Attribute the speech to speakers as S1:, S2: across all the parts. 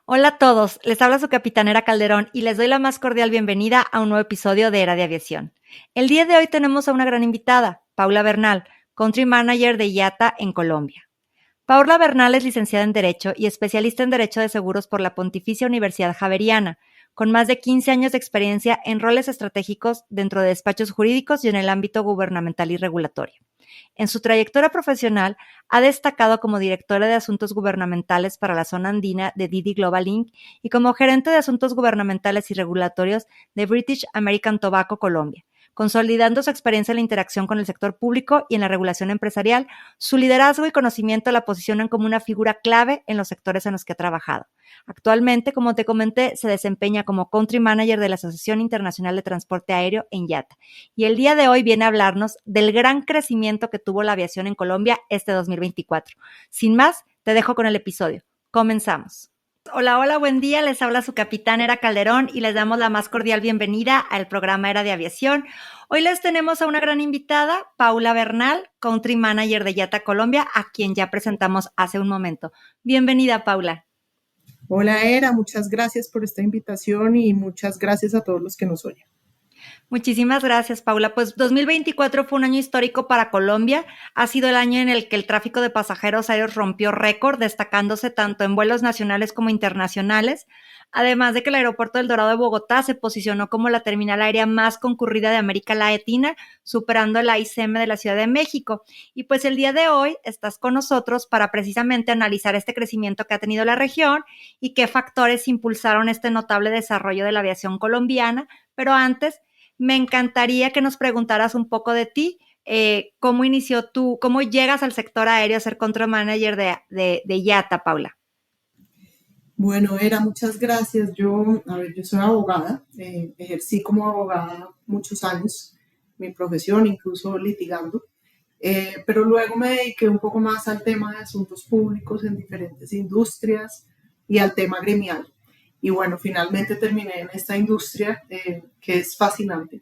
S1: Hola a todos, les habla su capitanera Calderón y les doy la más cordial bienvenida a un nuevo episodio de Era de Aviación. El día de hoy tenemos a una gran invitada, Paula Bernal, Country Manager de IATA en Colombia. Paula Bernal es licenciada en Derecho y especialista en Derecho de Seguros por la Pontificia Universidad Javeriana, con más de 15 años de experiencia en roles estratégicos dentro de despachos jurídicos y en el ámbito gubernamental y regulatorio. En su trayectoria profesional, ha destacado como directora de Asuntos Gubernamentales para la zona andina de Didi Global Inc. y como gerente de Asuntos Gubernamentales y Regulatorios de British American Tobacco Colombia, consolidando su experiencia en la interacción con el sector público y en la regulación empresarial. Su liderazgo y conocimiento la posicionan como una figura clave en los sectores en los que ha trabajado. Actualmente, como te comenté, se desempeña como Country Manager de la Asociación Internacional de Transporte Aéreo en IATA. Y el día de hoy viene a hablarnos del gran crecimiento que tuvo la aviación en Colombia este 2024. Sin más, te dejo con el episodio. Comenzamos. Hola, hola, buen día. Les habla su capitán Era Calderón y les damos la más cordial bienvenida al programa Era de Aviación. Hoy les tenemos a una gran invitada, Paula Bernal, Country Manager de IATA Colombia, a quien ya presentamos hace un momento. Bienvenida, Paula.
S2: Hola, Era, muchas gracias por esta invitación y muchas gracias a todos los que nos oyen.
S1: Muchísimas gracias, Paula. Pues 2024 fue un año histórico para Colombia. Ha sido el año en el que el tráfico de pasajeros aéreos rompió récord, destacándose tanto en vuelos nacionales como internacionales. Además de que el aeropuerto del Dorado de Bogotá se posicionó como la terminal aérea más concurrida de América Latina, superando la ICM de la Ciudad de México. Y pues el día de hoy estás con nosotros para precisamente analizar este crecimiento que ha tenido la región y qué factores impulsaron este notable desarrollo de la aviación colombiana. Pero antes, me encantaría que nos preguntaras un poco de ti, cómo inició tú, cómo llegas al sector aéreo a ser control manager de IATA, Paula.
S2: Bueno, Era, muchas gracias. Yo soy abogada, ejercí como abogada muchos años, mi profesión, incluso litigando, pero luego me dediqué un poco más al tema de asuntos públicos en diferentes industrias y al tema gremial. Y bueno, finalmente terminé en esta industria que es fascinante.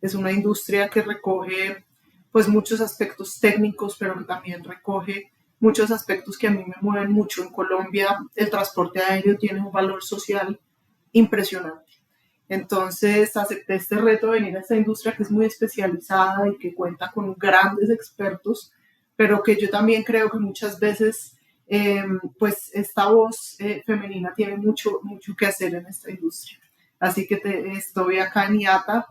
S2: Es una industria que recoge pues muchos aspectos técnicos, pero que también recoge muchos aspectos que a mí me mueven mucho. En Colombia el transporte aéreo tiene un valor social impresionante. Entonces acepté este reto de venir a esta industria que es muy especializada y que cuenta con grandes expertos, pero que yo también creo que muchas veces pues esta voz femenina tiene mucho, mucho que hacer en esta industria. Así que estoy acá en IATA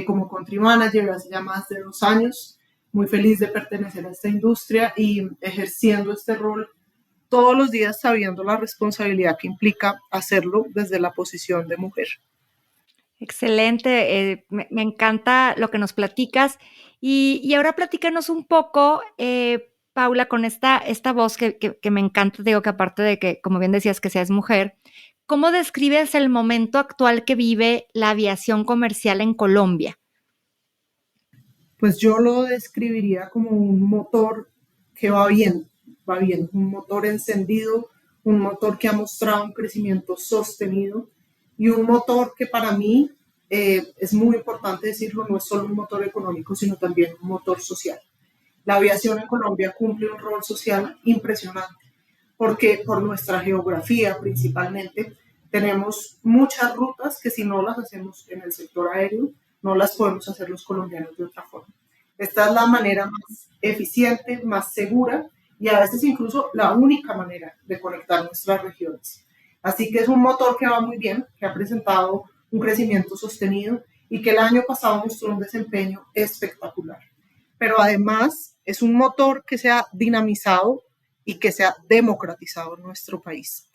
S2: como country manager hace ya más de 2 años, muy feliz de pertenecer a esta industria y ejerciendo este rol todos los días sabiendo la responsabilidad que implica hacerlo desde la posición de mujer.
S1: Excelente, me encanta lo que nos platicas. Y ahora platícanos un poco, Paula, con esta voz que me encanta, digo que aparte de que, como bien decías, que seas mujer, ¿cómo describes el momento actual que vive la aviación comercial en Colombia?
S2: Pues yo lo describiría como un motor que va bien, un motor encendido, un motor que ha mostrado un crecimiento sostenido y un motor que para mí es muy importante decirlo, no es solo un motor económico, sino también un motor social. La aviación en Colombia cumple un rol social impresionante porque por nuestra geografía principalmente tenemos muchas rutas que si no las hacemos en el sector aéreo, no las podemos hacer los colombianos de otra forma. Esta es la manera más eficiente, más segura y a veces incluso la única manera de conectar nuestras regiones. Así que es un motor que va muy bien, que ha presentado un crecimiento sostenido y que el año pasado mostró un desempeño espectacular. Pero además es un motor que se ha dinamizado y que se ha democratizado en nuestro país.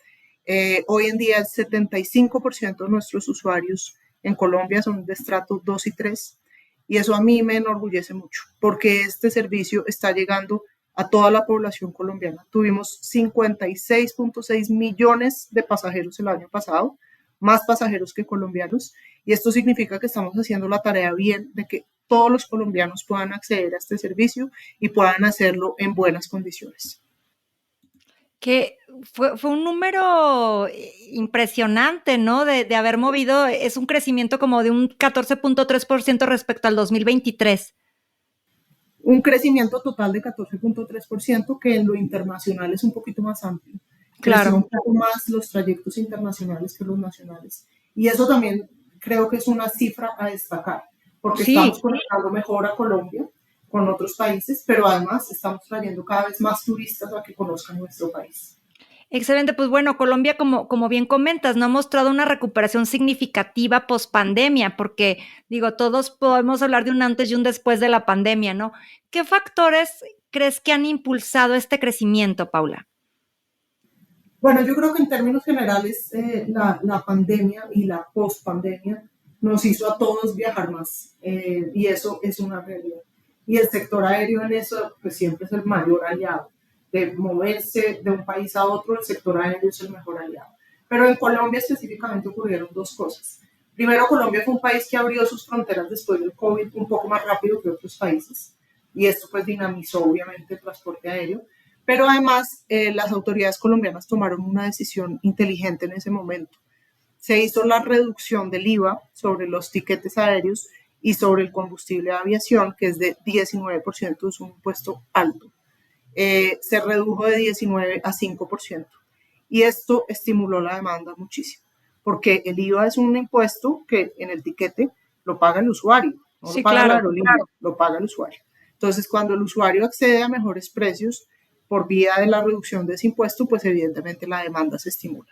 S2: Hoy en día el 75% de nuestros usuarios en Colombia son de estrato 2 y 3 y eso a mí me enorgullece mucho porque este servicio está llegando a toda la población colombiana. Tuvimos 56.6 millones de pasajeros el año pasado, más pasajeros que colombianos, y esto significa que estamos haciendo la tarea bien de que todos los colombianos puedan acceder a este servicio y puedan hacerlo en buenas condiciones.
S1: Que fue un número impresionante, ¿no? De haber movido, es un crecimiento como de un 14.3% respecto al 2023.
S2: Un crecimiento total de 14.3%, que en lo internacional es un poquito más amplio. Creció
S1: Claro.
S2: un poco más los trayectos internacionales que los nacionales. Y eso también creo que es una cifra a destacar, porque estamos
S1: Sí,
S2: conectando mejor a Colombia con otros países, pero además estamos trayendo cada vez más turistas a que conozcan nuestro país.
S1: excelente. Pues bueno, Colombia, como bien comentas, no ha mostrado una recuperación significativa pospandemia, porque digo, todos podemos hablar de un antes y un después de la pandemia, ¿no? ¿Qué factores crees que han impulsado este crecimiento, Paula?
S2: Bueno, yo creo que en términos generales la pandemia y la pospandemia nos hizo a todos viajar más y eso es una realidad. Y el sector aéreo en eso pues siempre es el mayor aliado. De moverse de un país a otro, el sector aéreo es el mejor aliado. Pero en Colombia específicamente ocurrieron dos cosas. Primero, Colombia fue un país que abrió sus fronteras después del COVID un poco más rápido que otros países y esto pues dinamizó obviamente el transporte aéreo. Pero además, las autoridades colombianas tomaron una decisión inteligente en ese momento. Se hizo la reducción del IVA sobre los tiquetes aéreos y sobre el combustible de aviación, que es de 19%, es un impuesto alto. Se redujo de 19 a 5%. Y esto estimuló la demanda muchísimo, porque el IVA es un impuesto que en el tiquete lo paga el usuario, no lo
S1: Sí,
S2: paga la
S1: claro.
S2: aerolínea, lo paga el usuario. Entonces, cuando el usuario accede a mejores precios por vía de la reducción de ese impuesto, pues evidentemente la demanda se estimula.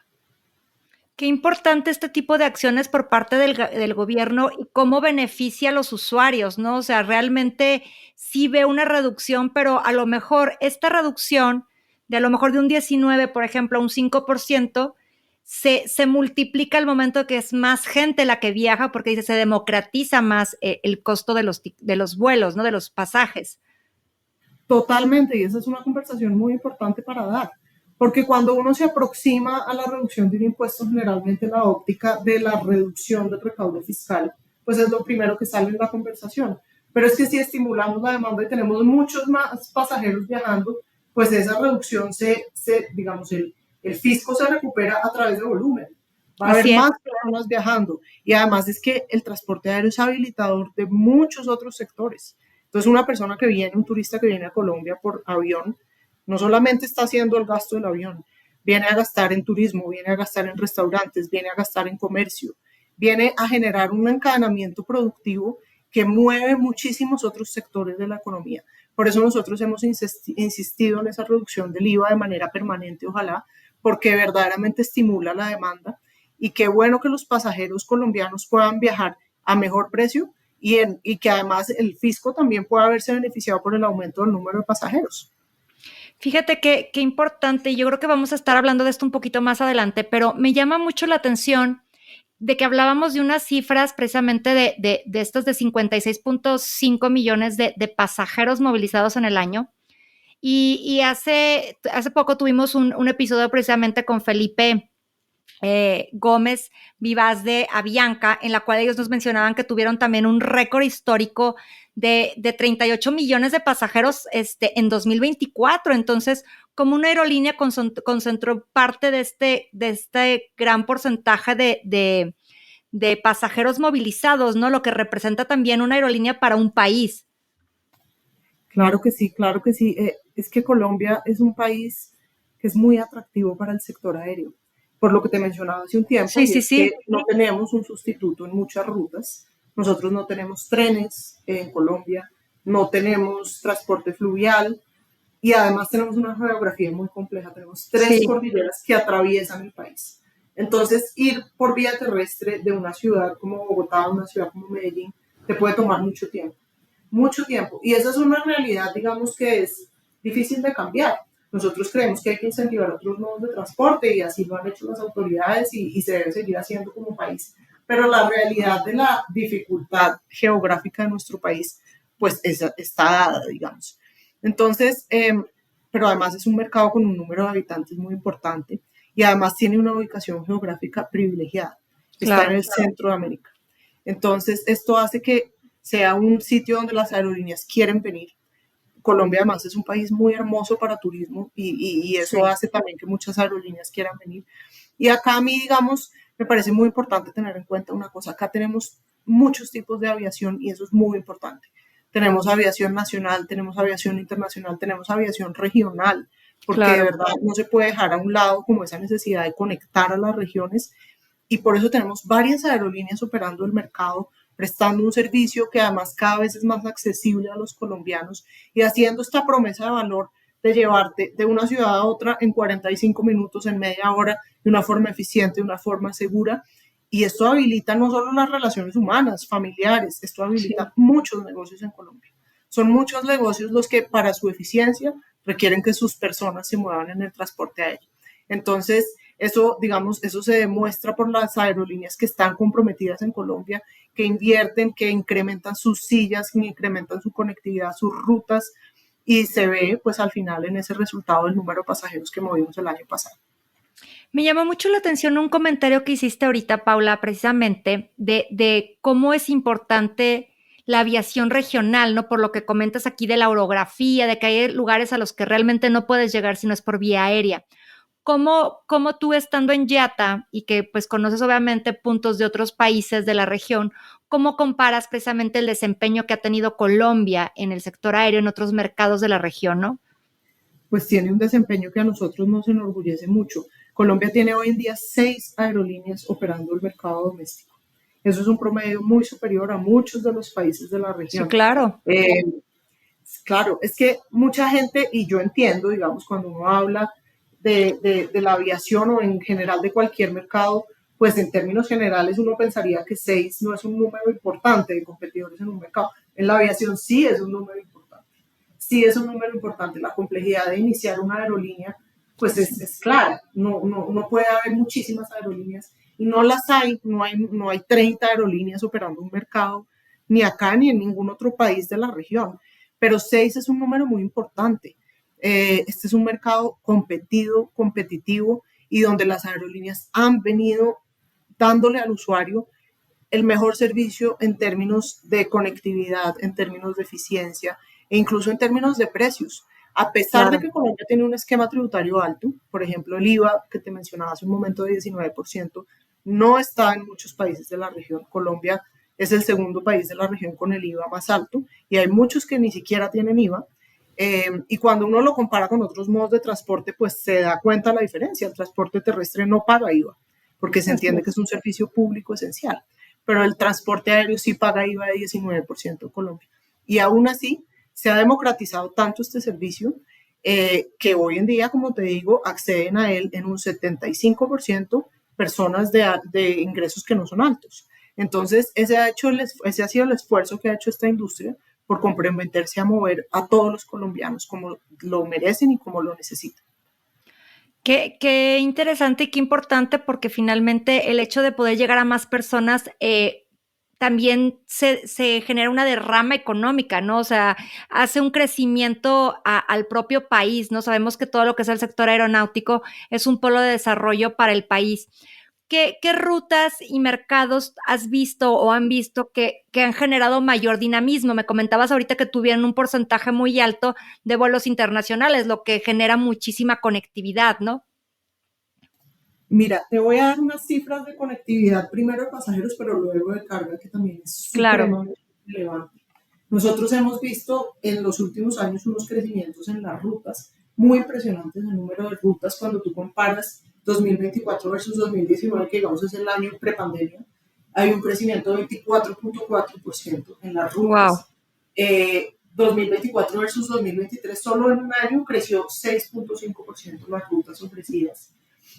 S1: Qué importante este tipo de acciones por parte del gobierno y cómo beneficia a los usuarios, ¿no? O sea, realmente sí ve una reducción, pero a lo mejor esta reducción de a lo mejor de un 19, por ejemplo, a un 5%, se multiplica al momento que es más gente la que viaja, porque dice, se democratiza más el costo de los vuelos, ¿no? De los pasajes.
S2: Totalmente, y esa es una conversación muy importante para dar, porque cuando uno se aproxima a la reducción de un impuesto, generalmente la óptica de la reducción del recaudo fiscal, pues es lo primero que sale en la conversación. Pero es que si estimulamos la demanda y tenemos muchos más pasajeros viajando, pues esa reducción digamos, el fisco se recupera a través de volumen. Va a haber
S1: Así es.
S2: más personas viajando y además es que el transporte aéreo es habilitador de muchos otros sectores. Entonces, una persona que viene, un turista que viene a Colombia por avión, no solamente está haciendo el gasto del avión, viene a gastar en turismo, viene a gastar en restaurantes, viene a gastar en comercio, viene a generar un encadenamiento productivo que mueve muchísimos otros sectores de la economía. Por eso nosotros hemos insistido en esa reducción del IVA de manera permanente, ojalá, porque verdaderamente estimula la demanda y qué bueno que los pasajeros colombianos puedan viajar a mejor precio y que además el fisco también pueda haberse beneficiado por el aumento del número de pasajeros.
S1: Fíjate qué importante, y yo creo que vamos a estar hablando de esto un poquito más adelante, pero me llama mucho la atención de que hablábamos de unas cifras precisamente de estos de 56.5 millones de pasajeros movilizados en el año. Y hace poco tuvimos un episodio precisamente con Felipe Gómez Vivas de Avianca, en la cual ellos nos mencionaban que tuvieron también un récord histórico de 38 millones de pasajeros en 2024. Entonces, como una aerolínea concentró parte de este gran porcentaje de pasajeros movilizados, ¿no? Lo que representa también una aerolínea para un país.
S2: Claro que sí, claro que sí. Es que Colombia es un país que es muy atractivo para el sector aéreo, por lo que te mencionaba hace un tiempo,
S1: Sí,
S2: y
S1: sí,
S2: es que
S1: sí.
S2: no tenemos un sustituto en muchas rutas. Nosotros no tenemos trenes en Colombia, no tenemos transporte fluvial y además tenemos una geografía muy compleja. Tenemos tres
S1: Sí.
S2: cordilleras que atraviesan el país. Entonces, ir por vía terrestre de una ciudad como Bogotá a una ciudad como Medellín te puede tomar mucho tiempo, mucho tiempo. Y esa es una realidad, digamos, que es difícil de cambiar. Nosotros creemos que hay que incentivar otros modos de transporte y así lo han hecho las autoridades y se debe seguir haciendo como país. Pero la realidad de la dificultad geográfica de nuestro país, pues está dada, digamos. Entonces, pero además es un mercado con un número de habitantes muy importante y además tiene una ubicación geográfica privilegiada. Está en
S1: Claro.
S2: el centro de América. Entonces, esto hace que sea un sitio donde las aerolíneas quieren venir. Colombia además es un país muy hermoso para turismo y eso
S1: Sí.
S2: hace también que muchas aerolíneas quieran venir. Y acá a mí, digamos, me parece muy importante tener en cuenta una cosa. Acá tenemos muchos tipos de aviación y eso es muy importante. Tenemos aviación nacional, tenemos aviación internacional, tenemos aviación regional. porque de
S1: Claro.
S2: verdad no se puede dejar a un lado como esa necesidad de conectar a las regiones y por eso tenemos varias aerolíneas operando el mercado, prestando un servicio que además cada vez es más accesible a los colombianos y haciendo esta promesa de valor de llevarte de una ciudad a otra en 45 minutos, en media hora, de una forma eficiente, de una forma segura. Y esto habilita no solo las relaciones humanas, familiares, esto habilita
S1: Sí.
S2: muchos negocios en Colombia. Son muchos negocios los que para su eficiencia requieren que sus personas se muevan en el transporte aéreo. Entonces, eso, digamos, eso se demuestra por las aerolíneas que están comprometidas en Colombia, que invierten, que incrementan sus sillas, que incrementan su conectividad, sus rutas, y se ve, pues, al final en ese resultado el número de pasajeros que movimos el año pasado.
S1: Me llamó mucho la atención un comentario que hiciste ahorita, Paula, precisamente de cómo es importante la aviación regional, ¿no? Por lo que comentas aquí de la orografía, de que hay lugares a los que realmente no puedes llegar si no es por vía aérea. ¿Cómo tú estando en YATA y que pues conoces obviamente puntos de otros países de la región, cómo comparas precisamente el desempeño que ha tenido Colombia en el sector aéreo en otros mercados de la región, ¿no?
S2: Pues tiene un desempeño que a nosotros nos enorgullece mucho. Colombia tiene hoy en día 6 aerolíneas operando el mercado doméstico. Eso es un promedio muy superior a muchos de los países de la
S1: Sí,
S2: región.
S1: claro.
S2: Claro, es que mucha gente, y yo entiendo, digamos, cuando uno habla de la aviación o en general de cualquier mercado, pues en términos generales uno pensaría que 6 no es un número importante de competidores en un mercado. En la aviación sí es un número importante. Sí es un número importante. La complejidad de iniciar una aerolínea, pues es clara. No puede haber muchísimas aerolíneas y no las hay. No hay 30 aerolíneas operando un mercado, ni acá ni en ningún otro país de la región. Pero 6 es un número muy importante. Este es un mercado competitivo y donde las aerolíneas han venido dándole al usuario el mejor servicio en términos de conectividad, en términos de eficiencia e incluso en términos de precios. A pesar de
S1: Claro.
S2: que Colombia tiene un esquema tributario alto, por ejemplo, el IVA que te mencionaba hace un momento de 19%, no está en muchos países de la región. Colombia es el segundo país de la región con el IVA más alto y hay muchos que ni siquiera tienen IVA. Y cuando uno lo compara con otros modos de transporte, pues se da cuenta la diferencia. El transporte terrestre no paga IVA porque se
S1: Así
S2: entiende que
S1: es.
S2: es un servicio público esencial, pero el transporte aéreo sí paga IVA de 19% en Colombia. Y aún así, se ha democratizado tanto este servicio que hoy en día, como te digo, acceden a él en un 75% personas de ingresos que no son altos. Entonces, ese ha sido el esfuerzo que ha hecho esta industria por comprometerse a mover a todos los colombianos como lo merecen y como lo necesitan.
S1: Qué interesante y qué importante, porque finalmente el hecho de poder llegar a más personas, también se genera una derrama económica, ¿no? O sea, hace un crecimiento al propio país, ¿no? Sabemos que todo lo que es el sector aeronáutico es un polo de desarrollo para el país. ¿Qué rutas y mercados has visto o han visto que han generado mayor dinamismo? Me comentabas ahorita que tuvieron un porcentaje muy alto de vuelos internacionales, lo que genera muchísima conectividad, ¿no?
S2: Mira, te voy a dar unas cifras de conectividad, primero de pasajeros, pero luego de carga, que también es
S1: Claro.
S2: supremamente relevante. Nosotros hemos visto en los últimos años unos crecimientos en las rutas muy impresionantes, el número de rutas cuando tú comparas 2024 versus 2019, que digamos es el año prepandemia, hay un crecimiento de 24.4% en las
S1: Wow.
S2: rutas. 2024 versus 2023, solo en un año creció 6.5% las rutas ofrecidas.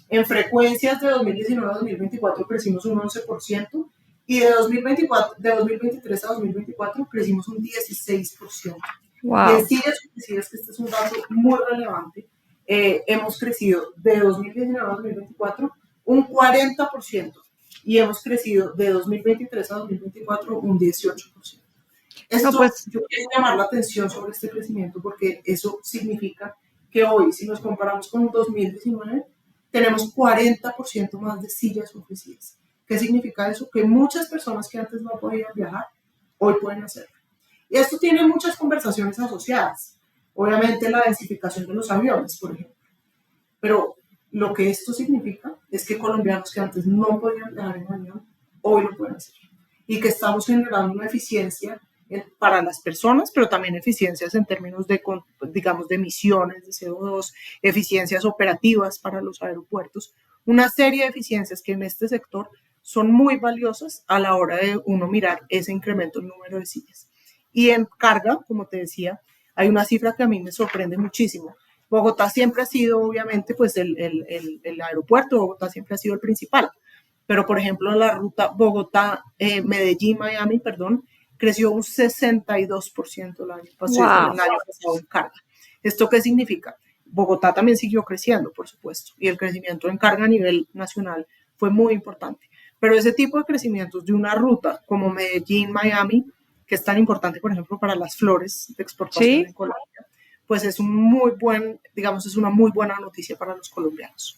S2: En frecuencias de 2019 a 2024 crecimos un 11% y de 2023 a 2024 crecimos un 16%. Y en
S1: Wow.
S2: sillas ofrecidas, que este es un dato muy relevante, hemos crecido de 2019 a 2024 un 40% y hemos crecido de 2023 a 2024 un 18%.
S1: No,
S2: Esto,
S1: pues
S2: yo quiero llamar la atención sobre este crecimiento porque eso significa que hoy, si nos comparamos con 2019, tenemos 40% más de sillas ofrecidas. ¿Qué significa eso? Que muchas personas que antes no podían viajar, hoy pueden hacerlo. Y esto tiene muchas conversaciones asociadas. Obviamente la densificación de los aviones, por ejemplo. Pero lo que esto significa es que colombianos que antes no podían viajar en avión, hoy lo pueden hacer. Y que estamos generando una eficiencia para las personas, pero también eficiencias en términos de, digamos, de emisiones de CO2, eficiencias operativas para los aeropuertos, una serie de eficiencias que en este sector son muy valiosas a la hora de uno mirar ese incremento en número de sillas. Y en carga, como te decía, hay una cifra que a mí me sorprende muchísimo. Bogotá siempre ha sido, obviamente, pues el aeropuerto de Bogotá siempre ha sido el principal. Pero, por ejemplo, la ruta Bogotá-Medellín-Miami, perdón, creció un 62%
S1: Wow.
S2: el año pasado en carga. ¿Esto qué significa? Bogotá también siguió creciendo, por supuesto, y el crecimiento en carga a nivel nacional fue muy importante. Pero ese tipo de crecimientos de una ruta como Medellín-Miami, que es tan importante, por ejemplo, para las flores de exportación
S1: Sí.
S2: en Colombia, pues es un muy buen, digamos, es una muy buena noticia para los colombianos.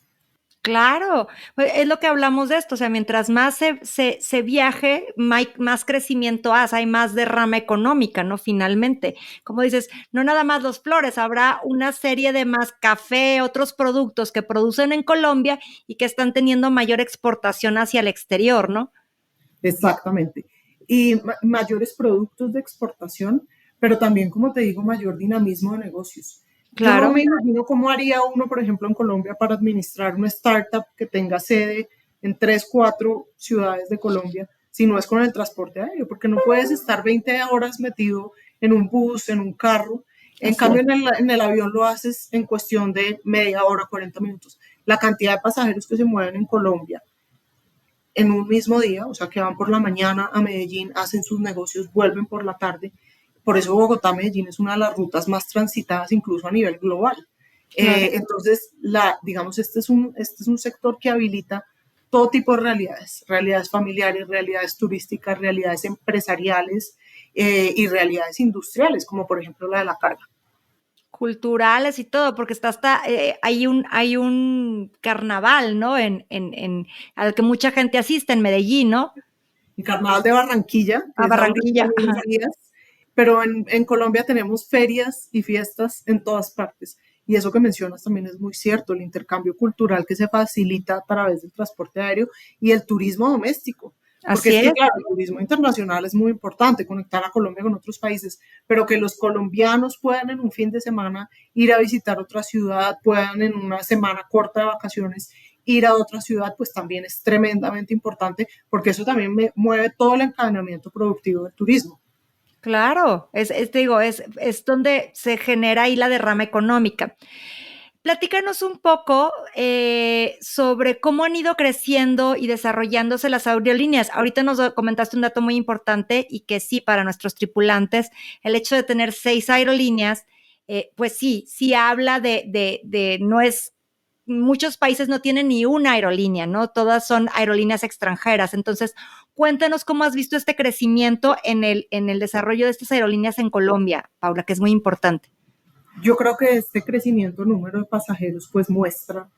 S1: Claro, pues, es lo que hablamos de esto, o sea, mientras más se viaje, más crecimiento hay más derrama económica, ¿no? Finalmente, como dices, no nada más los flores, habrá una serie de más café, otros productos que producen en Colombia y que están teniendo mayor exportación hacia el exterior, ¿no?
S2: Exactamente. Y mayores productos de exportación, pero también, como te digo, mayor dinamismo de negocios. Yo no
S1: Claro,
S2: me imagino cómo haría uno, por ejemplo, en Colombia para administrar una startup que tenga sede en 3, 4 ciudades de Colombia, si no es con el transporte aéreo, porque no puedes estar 20 horas metido en un bus, en un carro. En
S1: así
S2: cambio,
S1: es.
S2: en el avión lo haces en cuestión de media hora, 40 minutos. La cantidad de pasajeros que se mueven en Colombia en un mismo día, o sea, que van por la mañana a Medellín, hacen sus negocios, vuelven por la tarde. Por eso Bogotá-Medellín es una de las rutas más transitadas incluso a nivel global.
S1: Claro.
S2: Entonces, digamos, este es un sector que habilita todo tipo de realidades, realidades familiares, realidades turísticas, realidades empresariales y realidades industriales, como por ejemplo la de la carga.
S1: Culturales y todo, porque está hasta, hay un carnaval, ¿no? Al que mucha gente asiste en Medellín, ¿no?
S2: El Carnaval de Barranquilla, que
S1: A
S2: es ahorita
S1: Barranquilla,
S2: en unos
S1: ajá.
S2: días, pero en Colombia tenemos ferias y fiestas en todas partes. Y eso que mencionas también es muy cierto, el intercambio cultural que se facilita a través del transporte aéreo y el turismo doméstico. Porque
S1: Así
S2: es que,
S1: es.
S2: claro, el turismo internacional es muy importante, conectar a Colombia con otros países, pero que los colombianos puedan en un fin de semana ir a visitar otra ciudad, puedan en una semana corta de vacaciones ir a otra ciudad, pues también es tremendamente importante, porque eso también me mueve todo el encadenamiento productivo del turismo.
S1: Claro, te digo, es donde se genera ahí la derrama económica. Platícanos un poco sobre cómo han ido creciendo y desarrollándose las aerolíneas. Ahorita nos comentaste un dato muy importante y que sí, para nuestros tripulantes, el hecho de tener 6 aerolíneas, pues sí habla no es, muchos países no tienen ni una aerolínea, ¿no? Todas son aerolíneas extranjeras. Entonces, cuéntanos cómo has visto este crecimiento en el desarrollo de estas aerolíneas en Colombia, Paula, que es muy importante.
S2: Yo creo que este crecimiento en número de pasajeros pues muestra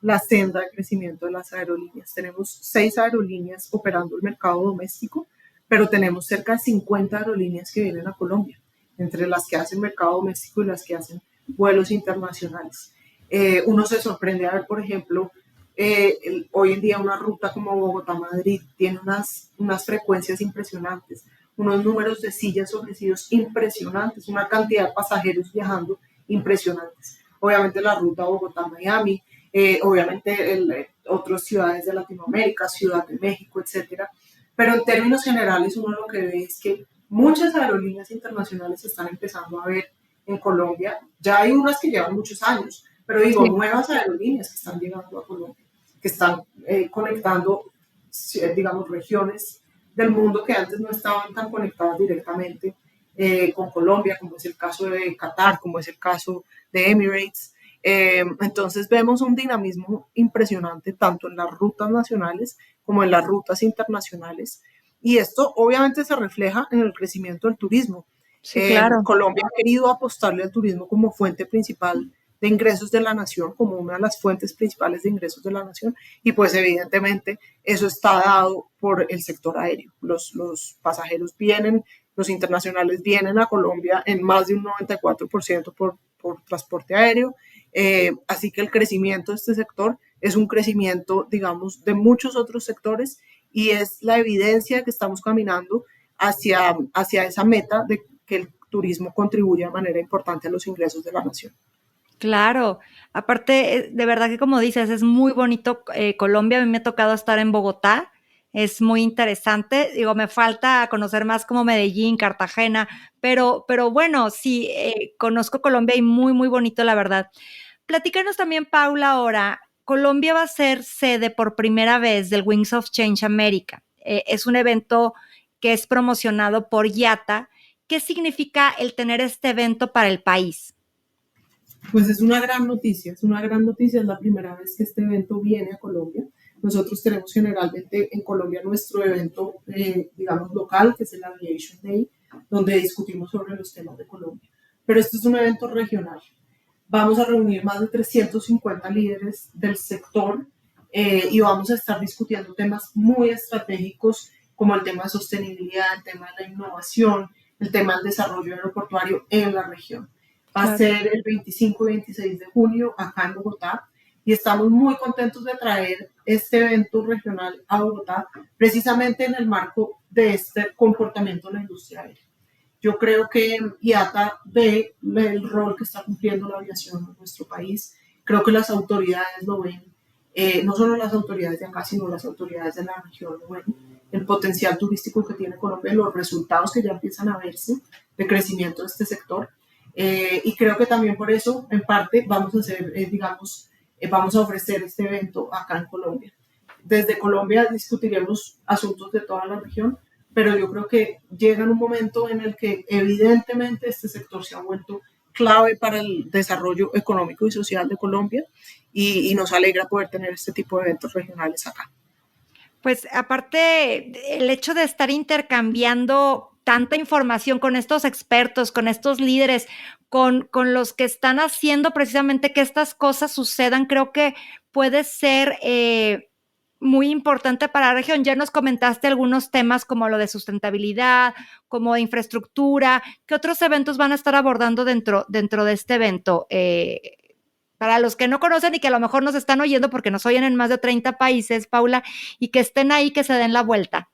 S2: la senda de crecimiento de las aerolíneas. Tenemos 6 aerolíneas operando el mercado doméstico, pero tenemos cerca de 50 aerolíneas que vienen a Colombia, entre las que hacen mercado doméstico y las que hacen vuelos internacionales. Uno se sorprende a ver, por ejemplo, hoy en día una ruta como Bogotá-Madrid tiene unas frecuencias impresionantes, unos números de sillas ofrecidos impresionantes, una cantidad de pasajeros viajando impresionantes. Obviamente la ruta Bogotá-Miami, obviamente otras ciudades de Latinoamérica, Ciudad de México, etcétera. Pero en términos generales uno lo que ve es que muchas aerolíneas internacionales se están empezando a ver en Colombia. Ya hay unas que llevan muchos años, pero digo,
S1: Sí.
S2: nuevas aerolíneas que están llegando a Colombia, que están conectando, digamos, regiones del mundo que antes no estaban tan conectadas directamente con Colombia, como es el caso de Qatar, como es el caso de Emirates. Entonces vemos un dinamismo impresionante tanto en las rutas nacionales como en las rutas internacionales. Y esto obviamente se refleja en el crecimiento del turismo.
S1: Sí, claro.
S2: Colombia ha querido apostarle al turismo como fuente principal de ingresos de la nación, como una de las fuentes principales de ingresos de la nación, y pues evidentemente eso está dado por el sector aéreo. Los pasajeros vienen, los internacionales vienen a Colombia en más de un 94% por transporte aéreo, así que el crecimiento de este sector es un crecimiento, digamos, de muchos otros sectores y es la evidencia de que estamos caminando hacia esa meta de que el turismo contribuya de manera importante a los ingresos de la nación.
S1: Claro, aparte, de verdad que como dices, es muy bonito Colombia, a mí me ha tocado estar en Bogotá, es muy interesante, digo, me falta conocer más como Medellín, Cartagena, pero bueno, sí, conozco Colombia y muy, muy bonito, la verdad. Platícanos también, Paula, ahora, Colombia va a ser sede por primera vez del Wings of Change America. Es un evento que es promocionado por IATA. ¿Qué significa el tener este evento para el país?
S2: Pues es una gran noticia, es la primera vez que este evento viene a Colombia. Nosotros tenemos generalmente en Colombia nuestro evento, digamos, local, que es el Aviation Day, donde discutimos sobre los temas de Colombia. Pero este es un evento regional. Vamos a reunir más de 350 líderes del sector y vamos a estar discutiendo temas muy estratégicos como el tema de sostenibilidad, el tema de la innovación, el tema del desarrollo aeroportuario en la región. Va a
S1: Claro.
S2: ser el 25 y 26 de junio acá en Bogotá y estamos muy contentos de traer este evento regional a Bogotá precisamente en el marco de este comportamiento de la industria aérea. Yo creo que IATA ve el rol que está cumpliendo la aviación en nuestro país. Creo que las autoridades lo ven, no solo las autoridades de acá, sino las autoridades de la región lo ven. El potencial turístico que tiene Colombia, los resultados que ya empiezan a verse de crecimiento de este sector. Y creo que también por eso, en parte, vamos a hacer, vamos a ofrecer este evento acá en Colombia. Desde Colombia discutiremos asuntos de toda la región, pero yo creo que llega en un momento en el que evidentemente este sector se ha vuelto clave para el desarrollo económico y social de Colombia y nos alegra poder tener este tipo de eventos regionales acá.
S1: Pues aparte, el hecho de estar intercambiando tanta información con estos expertos, con estos líderes, con los que están haciendo precisamente que estas cosas sucedan, creo que puede ser muy importante para la región. Ya nos comentaste algunos temas como lo de sustentabilidad, como de infraestructura. ¿Qué otros eventos van a estar abordando dentro de este evento? Para los que no conocen y que a lo mejor nos están oyendo porque nos oyen en más de 30 países, Paula, y que estén ahí, que se den la vuelta.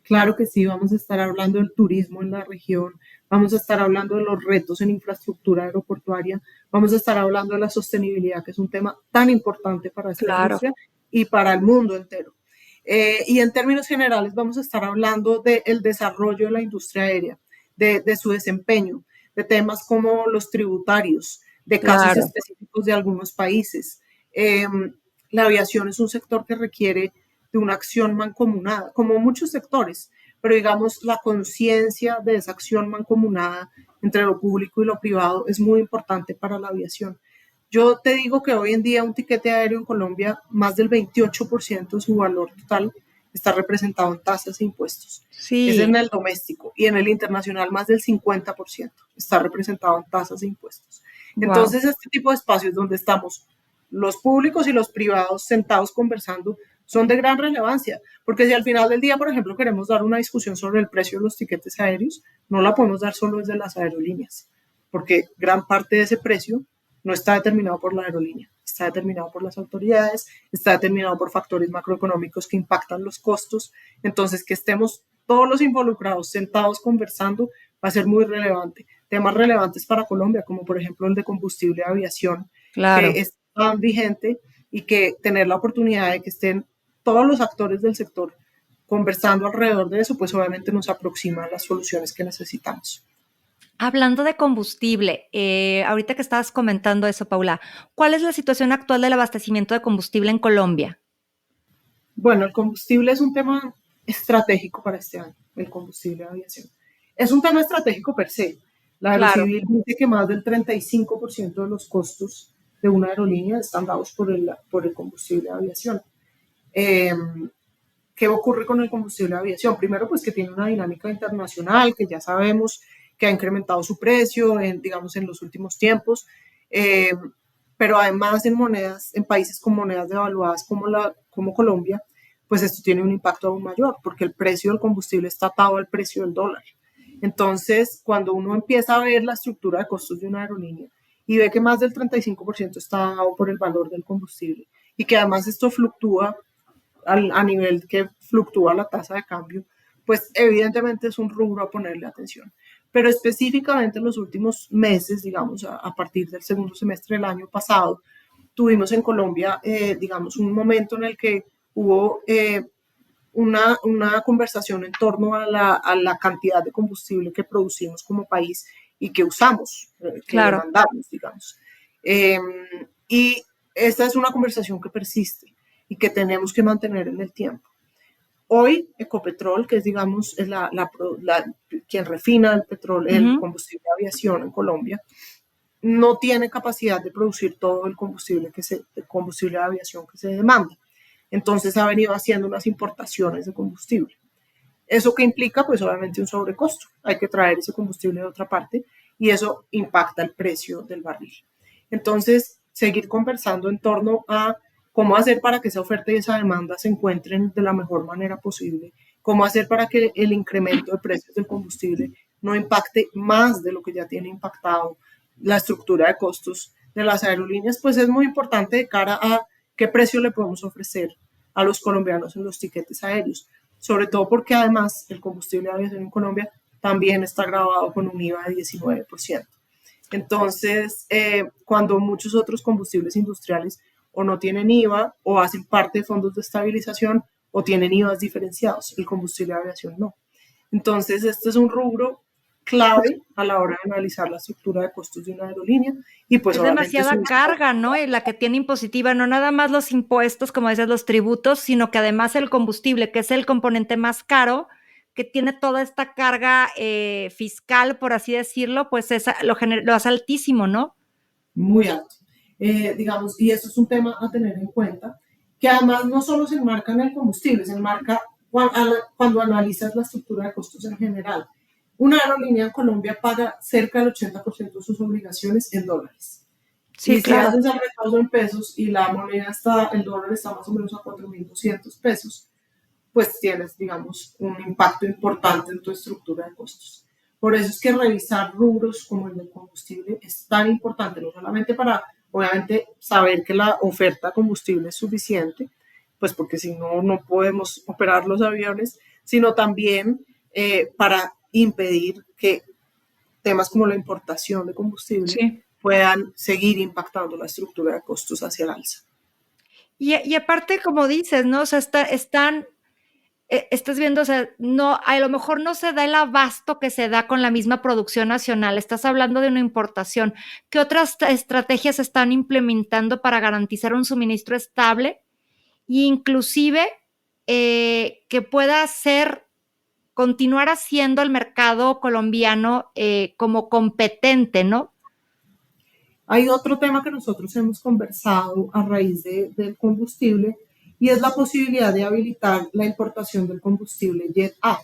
S2: Claro que sí, vamos a estar hablando del turismo en la región, vamos a estar hablando de los retos en infraestructura aeroportuaria, vamos a estar hablando de la sostenibilidad, que es un tema tan importante para esta
S1: Claro.
S2: industria y para el mundo entero. Y en términos generales vamos a estar hablando del desarrollo de la industria aérea, de su desempeño, de temas como los tributarios, de casos
S1: Claro.
S2: específicos de algunos países. La aviación es un sector que requiere de una acción mancomunada, como muchos sectores, pero digamos la conciencia de esa acción mancomunada entre lo público y lo privado es muy importante para la aviación. Yo te digo que hoy en día un tiquete aéreo en Colombia, más del 28% de su valor total está representado en tasas e impuestos. Es
S1: Sí.
S2: en el doméstico y en el internacional más del 50% está representado en tasas e impuestos.
S1: Wow.
S2: Entonces, este tipo de espacios donde estamos los públicos y los privados sentados conversando son de gran relevancia, porque si al final del día, por ejemplo, queremos dar una discusión sobre el precio de los tiquetes aéreos, no la podemos dar solo desde las aerolíneas, porque gran parte de ese precio no está determinado por la aerolínea, está determinado por las autoridades, está determinado por factores macroeconómicos que impactan los costos. Entonces, que estemos todos los involucrados sentados conversando va a ser muy relevante. Temas relevantes para Colombia, como por ejemplo el de combustible de aviación, que
S1: Claro.
S2: es tan vigente y que tener la oportunidad de que estén todos los actores del sector conversando alrededor de eso, pues obviamente nos aproxima a las soluciones que necesitamos.
S1: Hablando de combustible, ahorita que estabas comentando eso, Paula, ¿cuál es la situación actual del abastecimiento de combustible en Colombia?
S2: Bueno, el combustible es un tema estratégico para este año, el combustible de aviación. Es un tema estratégico per se. La
S1: Claro.
S2: Aerocivil dice que más del 35% de los costos de una aerolínea están dados por el combustible de aviación. Eh, ¿Qué ocurre con el combustible de aviación? Primero, pues que tiene una dinámica internacional, que ya sabemos que ha incrementado su precio, digamos, en los últimos tiempos, eh, pero además en monedas, en países con monedas devaluadas como Colombia, pues esto tiene un impacto aún mayor, porque el precio del combustible está atado al precio del dólar. Entonces, cuando uno empieza a ver la estructura de costos de una aerolínea y ve que más del 35% está dado por el valor del combustible y que además esto fluctúa a nivel que fluctúa la tasa de cambio, pues evidentemente es un rubro a ponerle atención. Pero específicamente en los últimos meses, digamos, a partir del segundo semestre del año pasado, tuvimos en Colombia, digamos, un momento en el que hubo una conversación en torno a la cantidad de combustible que producimos como país y que usamos, que
S1: Claro.
S2: demandamos, digamos. Eh, y esta es una conversación que persiste y que tenemos que mantener en el tiempo. Hoy, Ecopetrol, que es, digamos, es quien refina el petróleo, el combustible de aviación en Colombia, no tiene capacidad de producir todo el combustible de aviación que se demanda. Entonces ha venido haciendo unas importaciones de combustible. ¿Eso que implica? Pues obviamente un sobrecosto. Hay que traer ese combustible de otra parte y eso impacta el precio del barril. Entonces, seguir conversando en torno a cómo hacer para que esa oferta y esa demanda se encuentren de la mejor manera posible, cómo hacer para que el incremento de precios del combustible no impacte más de lo que ya tiene impactado la estructura de costos de las aerolíneas, pues es muy importante de cara a qué precio le podemos ofrecer a los colombianos en los tiquetes aéreos, sobre todo porque además el combustible de aviación en Colombia también está grabado con un IVA de 19%. Entonces, cuando muchos otros combustibles industriales o no tienen IVA o hacen parte de fondos de estabilización o tienen IVAs diferenciados, el combustible de aviación no. Entonces, este es un rubro clave a la hora de analizar la estructura de costos de una aerolínea y pues
S1: Es
S2: obviamente
S1: demasiada carga, ¿no? La que tiene impositiva, no nada más los impuestos, como decías, los tributos, sino que además el combustible, que es el componente más caro, que tiene toda esta carga fiscal, por así decirlo, pues lo hace altísimo, ¿no?
S2: muy alto. Digamos, y eso es un tema a tener en cuenta, que además no solo se enmarca en el combustible, se enmarca cuando analizas la estructura de costos en general. Una aerolínea en Colombia paga cerca del 80% de sus obligaciones en dólares.
S1: Sí,
S2: Y si
S1: claro.
S2: haces el recaudo en pesos y la moneda está, el dólar está más o menos a 4.200 pesos, pues tienes, digamos, un impacto importante en tu estructura de costos. Por eso es que revisar rubros como el del combustible es tan importante, no solamente para, obviamente, saber que la oferta de combustible es suficiente, pues porque si no, no podemos operar los aviones, sino también para impedir que temas como la importación de combustible
S1: Sí.
S2: puedan seguir impactando la estructura de costos hacia el alza.
S1: Y aparte, como dices, ¿no? O sea, estás viendo, o sea, no, a lo mejor no se da el abasto que se da con la misma producción nacional. Estás hablando de una importación. ¿Qué otras estrategias están implementando para garantizar un suministro estable e inclusive que pueda continuar haciendo el mercado colombiano como competente, ¿no?
S2: Hay otro tema que nosotros hemos conversado a raíz del combustible y es la posibilidad de habilitar la importación del combustible Jet A. Hoy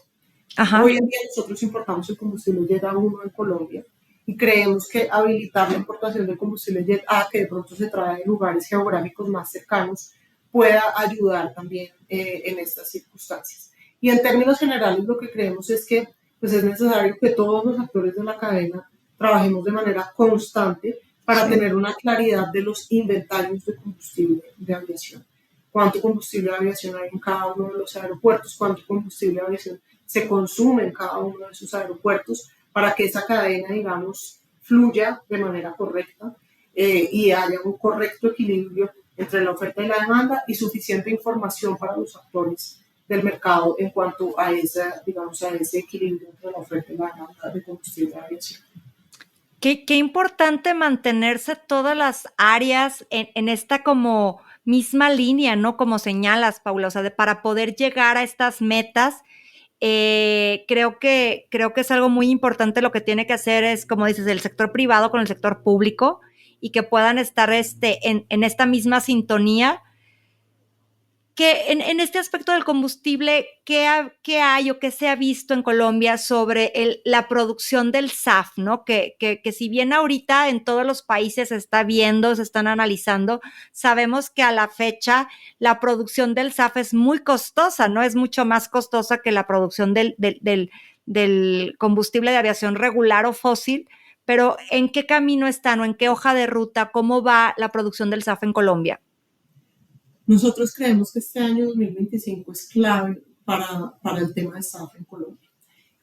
S1: Ajá.
S2: en día nosotros importamos el combustible Jet A1 en Colombia y creemos que habilitar la importación del combustible Jet A, que de pronto se trae de lugares geográficos más cercanos, pueda ayudar también en estas circunstancias. Y en términos generales lo que creemos es que pues es necesario que todos los actores de la cadena trabajemos de manera constante para
S1: Sí.
S2: tener una claridad de los inventarios de combustible de aviación. Cuánto combustible de aviación hay en cada uno de los aeropuertos, cuánto combustible de aviación se consume en cada uno de sus aeropuertos para que esa cadena, digamos, fluya de manera correcta y haya un correcto equilibrio entre la oferta y la demanda y suficiente información para los actores del mercado en cuanto a digamos, a ese equilibrio entre la oferta y la demanda de combustible de aviación.
S1: Qué importante mantenerse todas las áreas en esta como misma línea, ¿no? Como señalas, Paula, o sea, para poder llegar a estas metas, creo que es algo muy importante. Lo que tiene que hacer es, como dices, el sector privado con el sector público y que puedan estar en esta misma sintonía. Que en este aspecto del combustible, ¿qué hay o qué se ha visto en Colombia sobre la producción del SAF, ¿no? Que si bien ahorita en todos los países se está viendo, se están analizando, sabemos que a la fecha la producción del SAF es muy costosa, ¿no? Es mucho más costosa que la producción del combustible de aviación regular o fósil, pero ¿en qué camino están o en qué hoja de ruta? ¿Cómo va la producción del SAF en Colombia?
S2: Nosotros creemos que este año 2025 es clave para el tema de SAF en Colombia.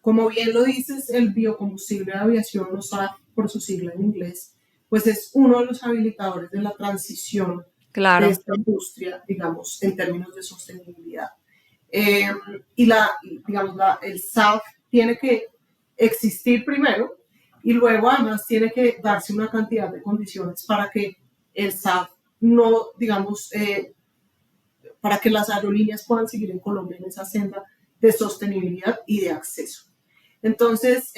S2: Como bien lo dices, el biocombustible de aviación, o SAF por su sigla en inglés, pues es uno de los habilitadores de la transición de
S1: Claro,
S2: esta industria, digamos, en términos de sostenibilidad. Eh, digamos, el SAF tiene que existir primero y luego además tiene que darse una cantidad de condiciones para que el SAF no, digamos, para que las aerolíneas puedan seguir en Colombia en esa senda de sostenibilidad y de acceso. Entonces,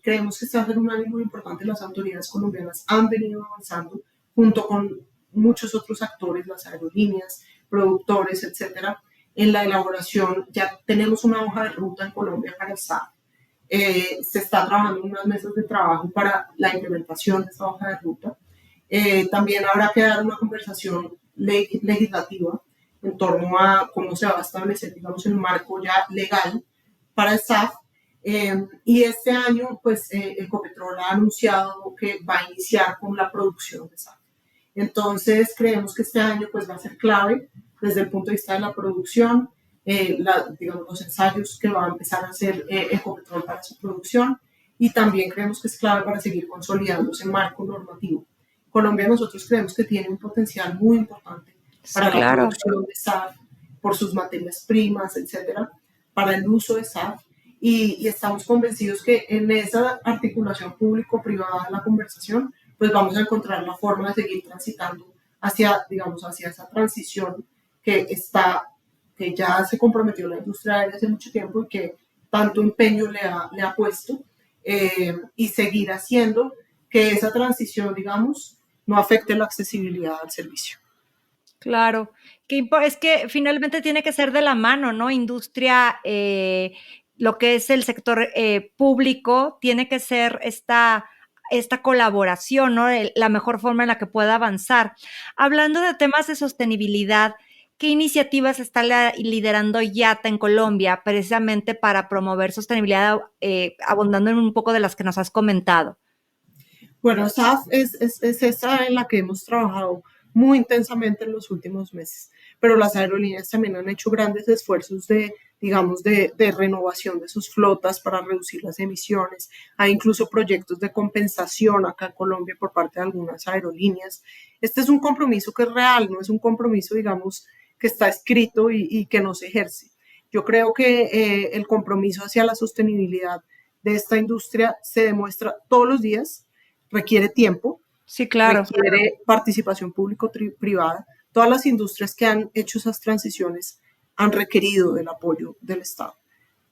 S2: creemos que está en un año muy importante. Las autoridades colombianas han venido avanzando junto con muchos otros actores, las aerolíneas, productores, etcétera, en la elaboración. Ya tenemos una hoja de ruta en Colombia para el SAF. Se está trabajando en unas mesas de trabajo para la implementación de esa hoja de ruta. También habrá que dar una conversación legislativa en torno a cómo se va a establecer, digamos, el marco ya legal para el SAF. Y este año, pues, Ecopetrol ha anunciado que va a iniciar con la producción de SAF. Entonces, creemos que este año, pues, va a ser clave desde el punto de vista de la producción, digamos, los ensayos que va a empezar a hacer Ecopetrol para su producción, y también creemos que es clave para seguir consolidando ese marco normativo. Colombia, nosotros creemos que tiene un potencial muy importante
S1: sí,
S2: para la
S1: claro.
S2: producción de SAF, por sus materias primas, etcétera, para el uso de SAF, y estamos convencidos que en esa articulación público-privada de la conversación, pues vamos a encontrar la forma de seguir transitando hacia, digamos, hacia esa transición que que ya se comprometió la industria aérea hace mucho tiempo y que tanto empeño le ha puesto, y seguir haciendo que esa transición, digamos, no afecte la accesibilidad al servicio.
S1: Claro, es que finalmente tiene que ser de la mano, ¿no? Industria, lo que es el sector público, tiene que ser esta colaboración, ¿no? La mejor forma en la que pueda avanzar. Hablando de temas de sostenibilidad, ¿qué iniciativas está liderando IATA en Colombia precisamente para promover sostenibilidad, abundando en un poco de las que nos has comentado?
S2: Bueno, SAF es esa en la que hemos trabajado muy intensamente en los últimos meses, pero las aerolíneas también han hecho grandes esfuerzos de, digamos, de renovación de sus flotas para reducir las emisiones. Hay incluso proyectos de compensación acá en Colombia por parte de algunas aerolíneas. Este es un compromiso que es real, no es un compromiso, digamos, que está escrito y que no se ejerce. Yo creo que el compromiso hacia la sostenibilidad de esta industria se demuestra todos los días, requiere tiempo,
S1: Sí, claro.
S2: requiere participación público-privada. Todas las industrias que han hecho esas transiciones han requerido del apoyo del Estado.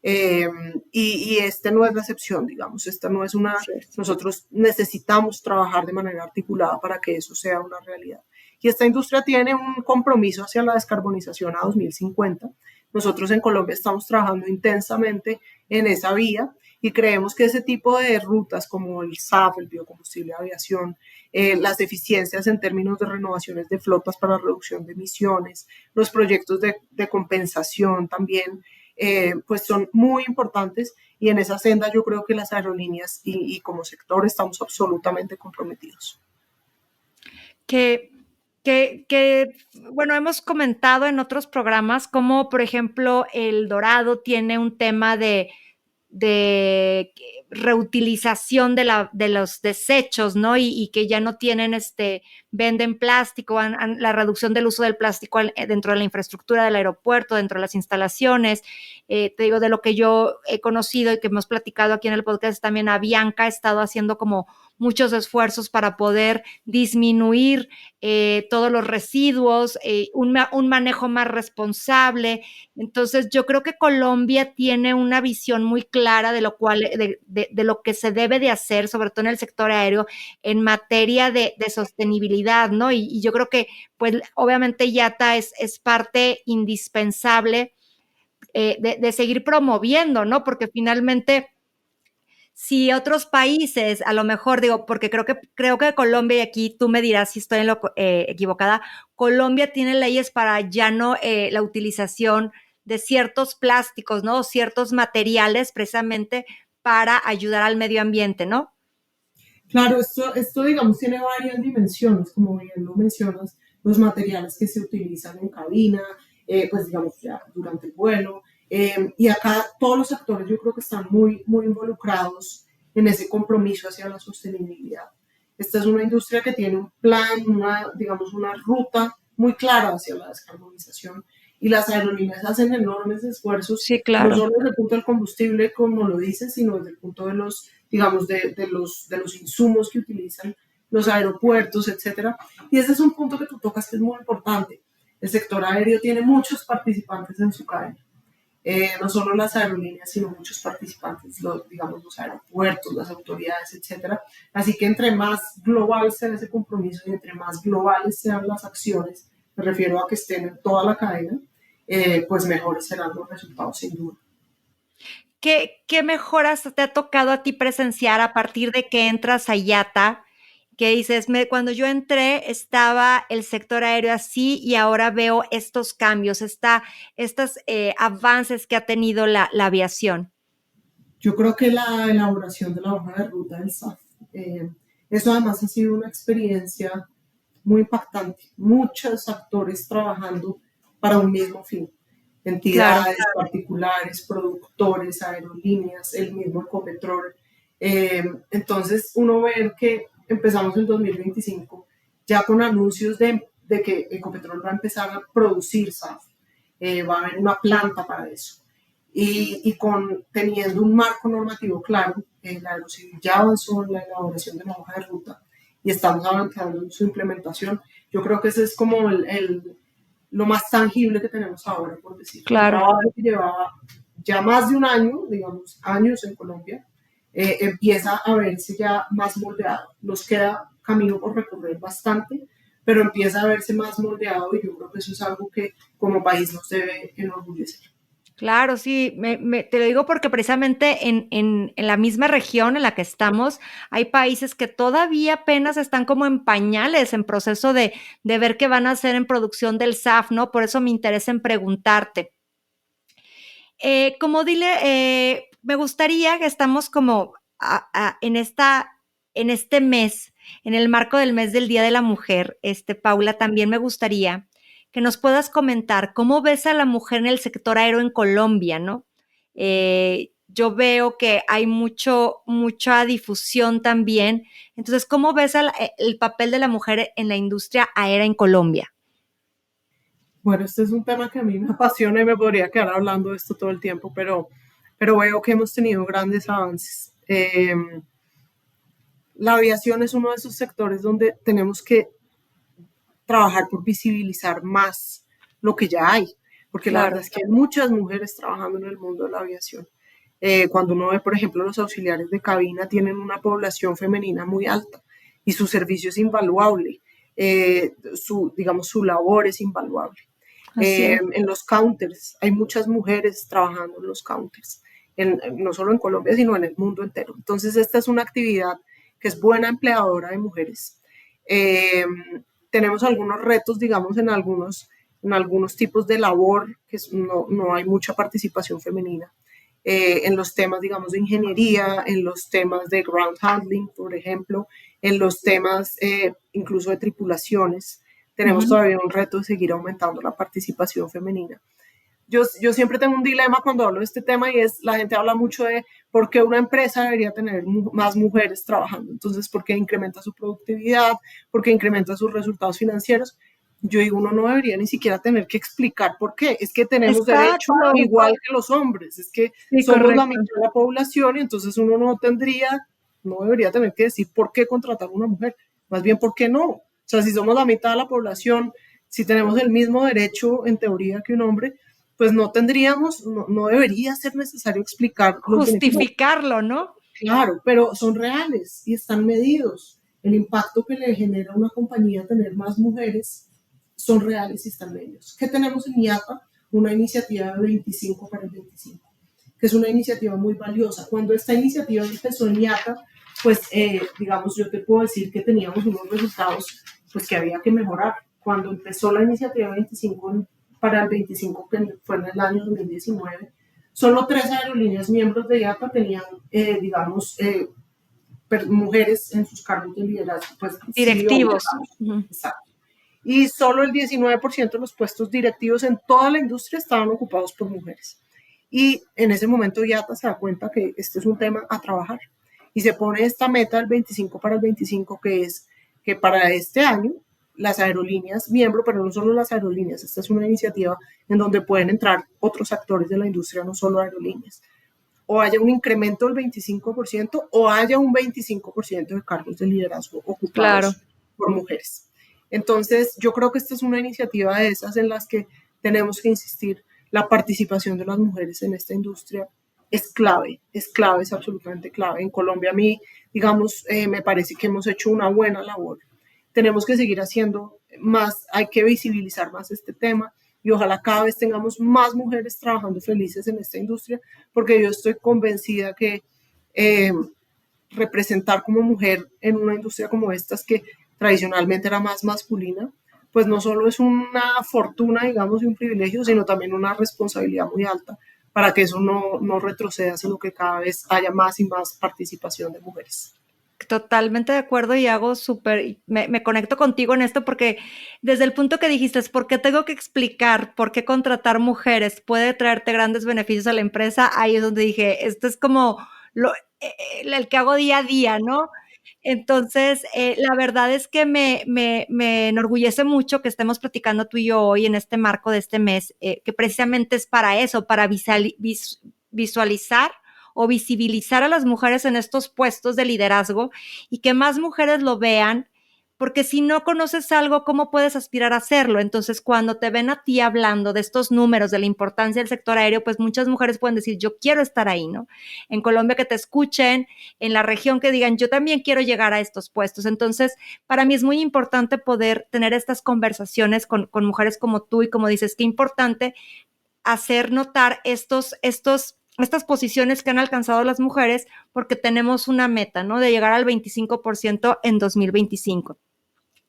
S2: Y este no es la excepción, digamos, esta no es una,
S1: Sí.
S2: nosotros necesitamos trabajar de manera articulada para que eso sea una realidad. Y esta industria tiene un compromiso hacia la descarbonización a 2050. Nosotros en Colombia estamos trabajando intensamente en esa vía y creemos que ese tipo de rutas como el SAF, el biocombustible de aviación, las eficiencias en términos de renovaciones de flotas para reducción de emisiones, los proyectos de compensación también, pues son muy importantes, y en esa senda yo creo que las aerolíneas y como sector estamos absolutamente comprometidos.
S1: Que, que, bueno, hemos comentado en otros programas como, por ejemplo, El Dorado tiene un tema de reutilización de los desechos, ¿no? Y que ya no tienen, venden plástico, la reducción del uso del plástico dentro de la infraestructura del aeropuerto, dentro de las instalaciones. Te digo, de lo que yo he conocido y que hemos platicado aquí en el podcast, también Avianca ha estado haciendo como muchos esfuerzos para poder disminuir todos los residuos, un manejo más responsable. Entonces, yo creo que Colombia tiene una visión muy clara de lo cual, de lo que se debe de hacer, sobre todo en el sector aéreo, en materia de sostenibilidad, ¿no? Y yo creo que, pues, obviamente IATA es parte indispensable de seguir promoviendo, ¿no? Porque finalmente si otros países, a lo mejor digo, porque creo que Colombia, y aquí tú me dirás si estoy equivocada, Colombia tiene leyes para ya no la utilización de ciertos plásticos, ¿no? O ciertos materiales precisamente para ayudar al medio ambiente, ¿no?
S2: Claro, esto digamos tiene varias dimensiones, como bien lo mencionas, los materiales que se utilizan en cabina, pues digamos ya durante el vuelo, Y acá todos los actores yo creo que están muy, muy involucrados en ese compromiso hacia la sostenibilidad. Esta es una industria que tiene un plan, digamos, una ruta muy clara hacia la descarbonización y las aerolíneas hacen enormes esfuerzos,
S1: Sí,
S2: no
S1: claro.
S2: solo desde el punto del combustible, como lo dicen, sino desde el punto de los, digamos, de los insumos que utilizan los aeropuertos, etcétera. Y ese es un punto que tú tocas que es muy importante. El sector aéreo tiene muchos participantes en su cadena. No solo las aerolíneas, sino muchos participantes, digamos, los aeropuertos, las autoridades, etcétera. Así que entre más global sea ese compromiso y entre más globales sean las acciones, me refiero a que estén en toda la cadena, pues mejores serán los resultados sin duda.
S1: ¿Qué mejoras te ha tocado a ti presenciar a partir de que entras a IATA? Que dices, cuando yo entré estaba el sector aéreo así y ahora veo estos cambios, estos avances que ha tenido la aviación.
S2: Yo creo que la elaboración de la hoja de ruta del SAF, eso además ha sido una experiencia muy impactante. Muchos actores trabajando para un mismo fin.
S1: Claro,
S2: Entidades particulares, productores, aerolíneas, el mismo Ecopetrol. Entonces, uno ve que empezamos el 2025 ya con anuncios de que Ecopetrol va a empezar a producir SAF. Va a haber una planta para eso y teniendo un marco normativo claro, la Aerocivil ya avanzó en la elaboración de la hoja de ruta y estamos avanzando en su implementación. Yo creo que ese es como lo más tangible que tenemos ahora, por decirlo. Un
S1: claro.
S2: trabajo que llevaba ya más de un año, digamos, años en Colombia, empieza a verse ya más moldeado. Nos queda camino por recorrer bastante, pero empieza a verse más moldeado y yo creo que eso es algo que como país nos debe enorgullecer.
S1: Claro, sí, te lo digo porque precisamente en la misma región en la que estamos, hay países que todavía apenas están como en pañales, en proceso de ver qué van a hacer en producción del SAF, ¿no? Por eso me interesa en preguntarte. Como dile, me gustaría que estamos como en este mes, en el marco del mes del Día de la Mujer, Paula, también me gustaría que nos puedas comentar cómo ves a la mujer en el sector aéreo en Colombia, ¿no? Yo veo que hay mucha difusión también. Entonces, ¿cómo ves el papel de la mujer en la industria aérea en Colombia?
S2: Bueno, este es un tema que a mí me apasiona y me podría quedar hablando de esto todo el tiempo, pero veo que hemos tenido grandes avances. La aviación es uno de esos sectores donde tenemos que trabajar por visibilizar más lo que ya hay, porque la
S1: Claro.
S2: verdad es que hay muchas mujeres trabajando en el mundo de la aviación. Cuando uno ve, por ejemplo, los auxiliares de cabina tienen una población femenina muy alta y su servicio es invaluable, digamos, su labor es invaluable.
S1: Así es.
S2: En los counters, hay muchas mujeres trabajando en los counters, no solo en Colombia, sino en el mundo entero. Entonces, esta es una actividad que es buena empleadora de mujeres. Eh, Tenemos algunos retos, digamos, en algunos tipos de labor, que no hay mucha participación femenina. En los temas, digamos, de ingeniería, en los temas de ground handling, por ejemplo, en los temas incluso de tripulaciones, tenemos todavía un reto de seguir aumentando la participación femenina. Yo siempre tengo un dilema cuando hablo de este tema y es, la gente habla mucho de por qué una empresa debería tener más mujeres trabajando. Entonces, ¿por qué incrementa su productividad? ¿Por qué incrementa sus resultados financieros? Yo digo, uno no debería ni siquiera tener que explicar por qué. Es que tenemos derecho
S1: Exacto.
S2: igual que los hombres. Es que
S1: Sí,
S2: somos la
S1: correcto.
S2: mitad de la población y entonces uno no debería tener que decir por qué contratar a una mujer. Más bien, ¿por qué no? O sea, si somos la mitad de la población, si tenemos el mismo derecho en teoría que un hombre, pues no debería ser necesario explicar los beneficios.
S1: Justificarlo, ¿no?
S2: Claro, pero son reales y están medidos. El impacto que le genera a una compañía tener más mujeres son reales y están medidos. ¿Qué tenemos en IATA? Una iniciativa de 25 para el 25, que es una iniciativa muy valiosa. Cuando esta iniciativa empezó en IATA, pues digamos, yo te puedo decir que teníamos unos resultados pues que había que mejorar. Cuando empezó la iniciativa 25 para el 25, que fue en el año 2019, solo 3 aerolíneas miembros de IATA tenían, digamos, mujeres en sus cargos de liderazgo, pues CEO,
S1: Directivos.
S2: digamos. Exacto. Y solo el 19% de los puestos directivos en toda la industria estaban ocupados por mujeres. Y en ese momento IATA se da cuenta que este es un tema a trabajar y se pone esta meta del 25 para el 25, que es que para este año las aerolíneas miembro, pero no solo las aerolíneas, esta es una iniciativa en donde pueden entrar otros actores de la industria, no solo aerolíneas, o haya un incremento del 25% o haya un 25% de cargos de liderazgo
S1: Claro.
S2: ocupados por mujeres. Entonces, yo creo que esta es una iniciativa de esas en las que tenemos que insistir. La participación de las mujeres en esta industria es clave, es absolutamente clave. En Colombia a mí, digamos, me parece que hemos hecho una buena labor. Tenemos que seguir haciendo más, hay que visibilizar más este tema y ojalá cada vez tengamos más mujeres trabajando felices en esta industria, porque yo estoy convencida que representar como mujer en una industria como estas, que tradicionalmente era más masculina, pues no solo es una fortuna, digamos, y un privilegio, sino también una responsabilidad muy alta para que eso no retroceda, sino que cada vez haya más y más participación de mujeres.
S1: Totalmente de acuerdo y hago me conecto contigo en esto porque desde el punto que dijiste, es por qué tengo que explicar por qué contratar mujeres puede traerte grandes beneficios a la empresa, ahí es donde dije, esto es como el que hago día a día, ¿no? Entonces, la verdad es que me enorgullece mucho que estemos platicando tú y yo hoy en este marco de este mes, que precisamente es para eso, para visualizar o visibilizar a las mujeres en estos puestos de liderazgo y que más mujeres lo vean, porque si no conoces algo, ¿cómo puedes aspirar a hacerlo? Entonces, cuando te ven a ti hablando de estos números, de la importancia del sector aéreo, pues muchas mujeres pueden decir, yo quiero estar ahí, ¿no? En Colombia que te escuchen, en la región que digan, yo también quiero llegar a estos puestos. Entonces, para mí es muy importante poder tener estas conversaciones con mujeres como tú y como dices, qué importante hacer notar estas posiciones que han alcanzado las mujeres porque tenemos una meta, ¿no? De llegar al 25% en 2025.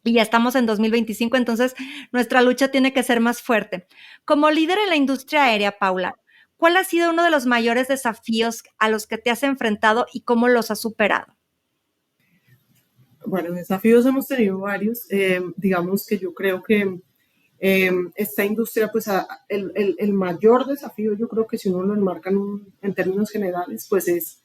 S1: Y ya estamos en 2025, entonces nuestra lucha tiene que ser más fuerte. Como líder en la industria aérea, Paula, ¿cuál ha sido uno de los mayores desafíos a los que te has enfrentado y cómo los has superado?
S2: Bueno, desafíos hemos tenido varios. Digamos que yo creo que esta industria, pues el mayor desafío, yo creo que si uno lo enmarca en términos generales, pues es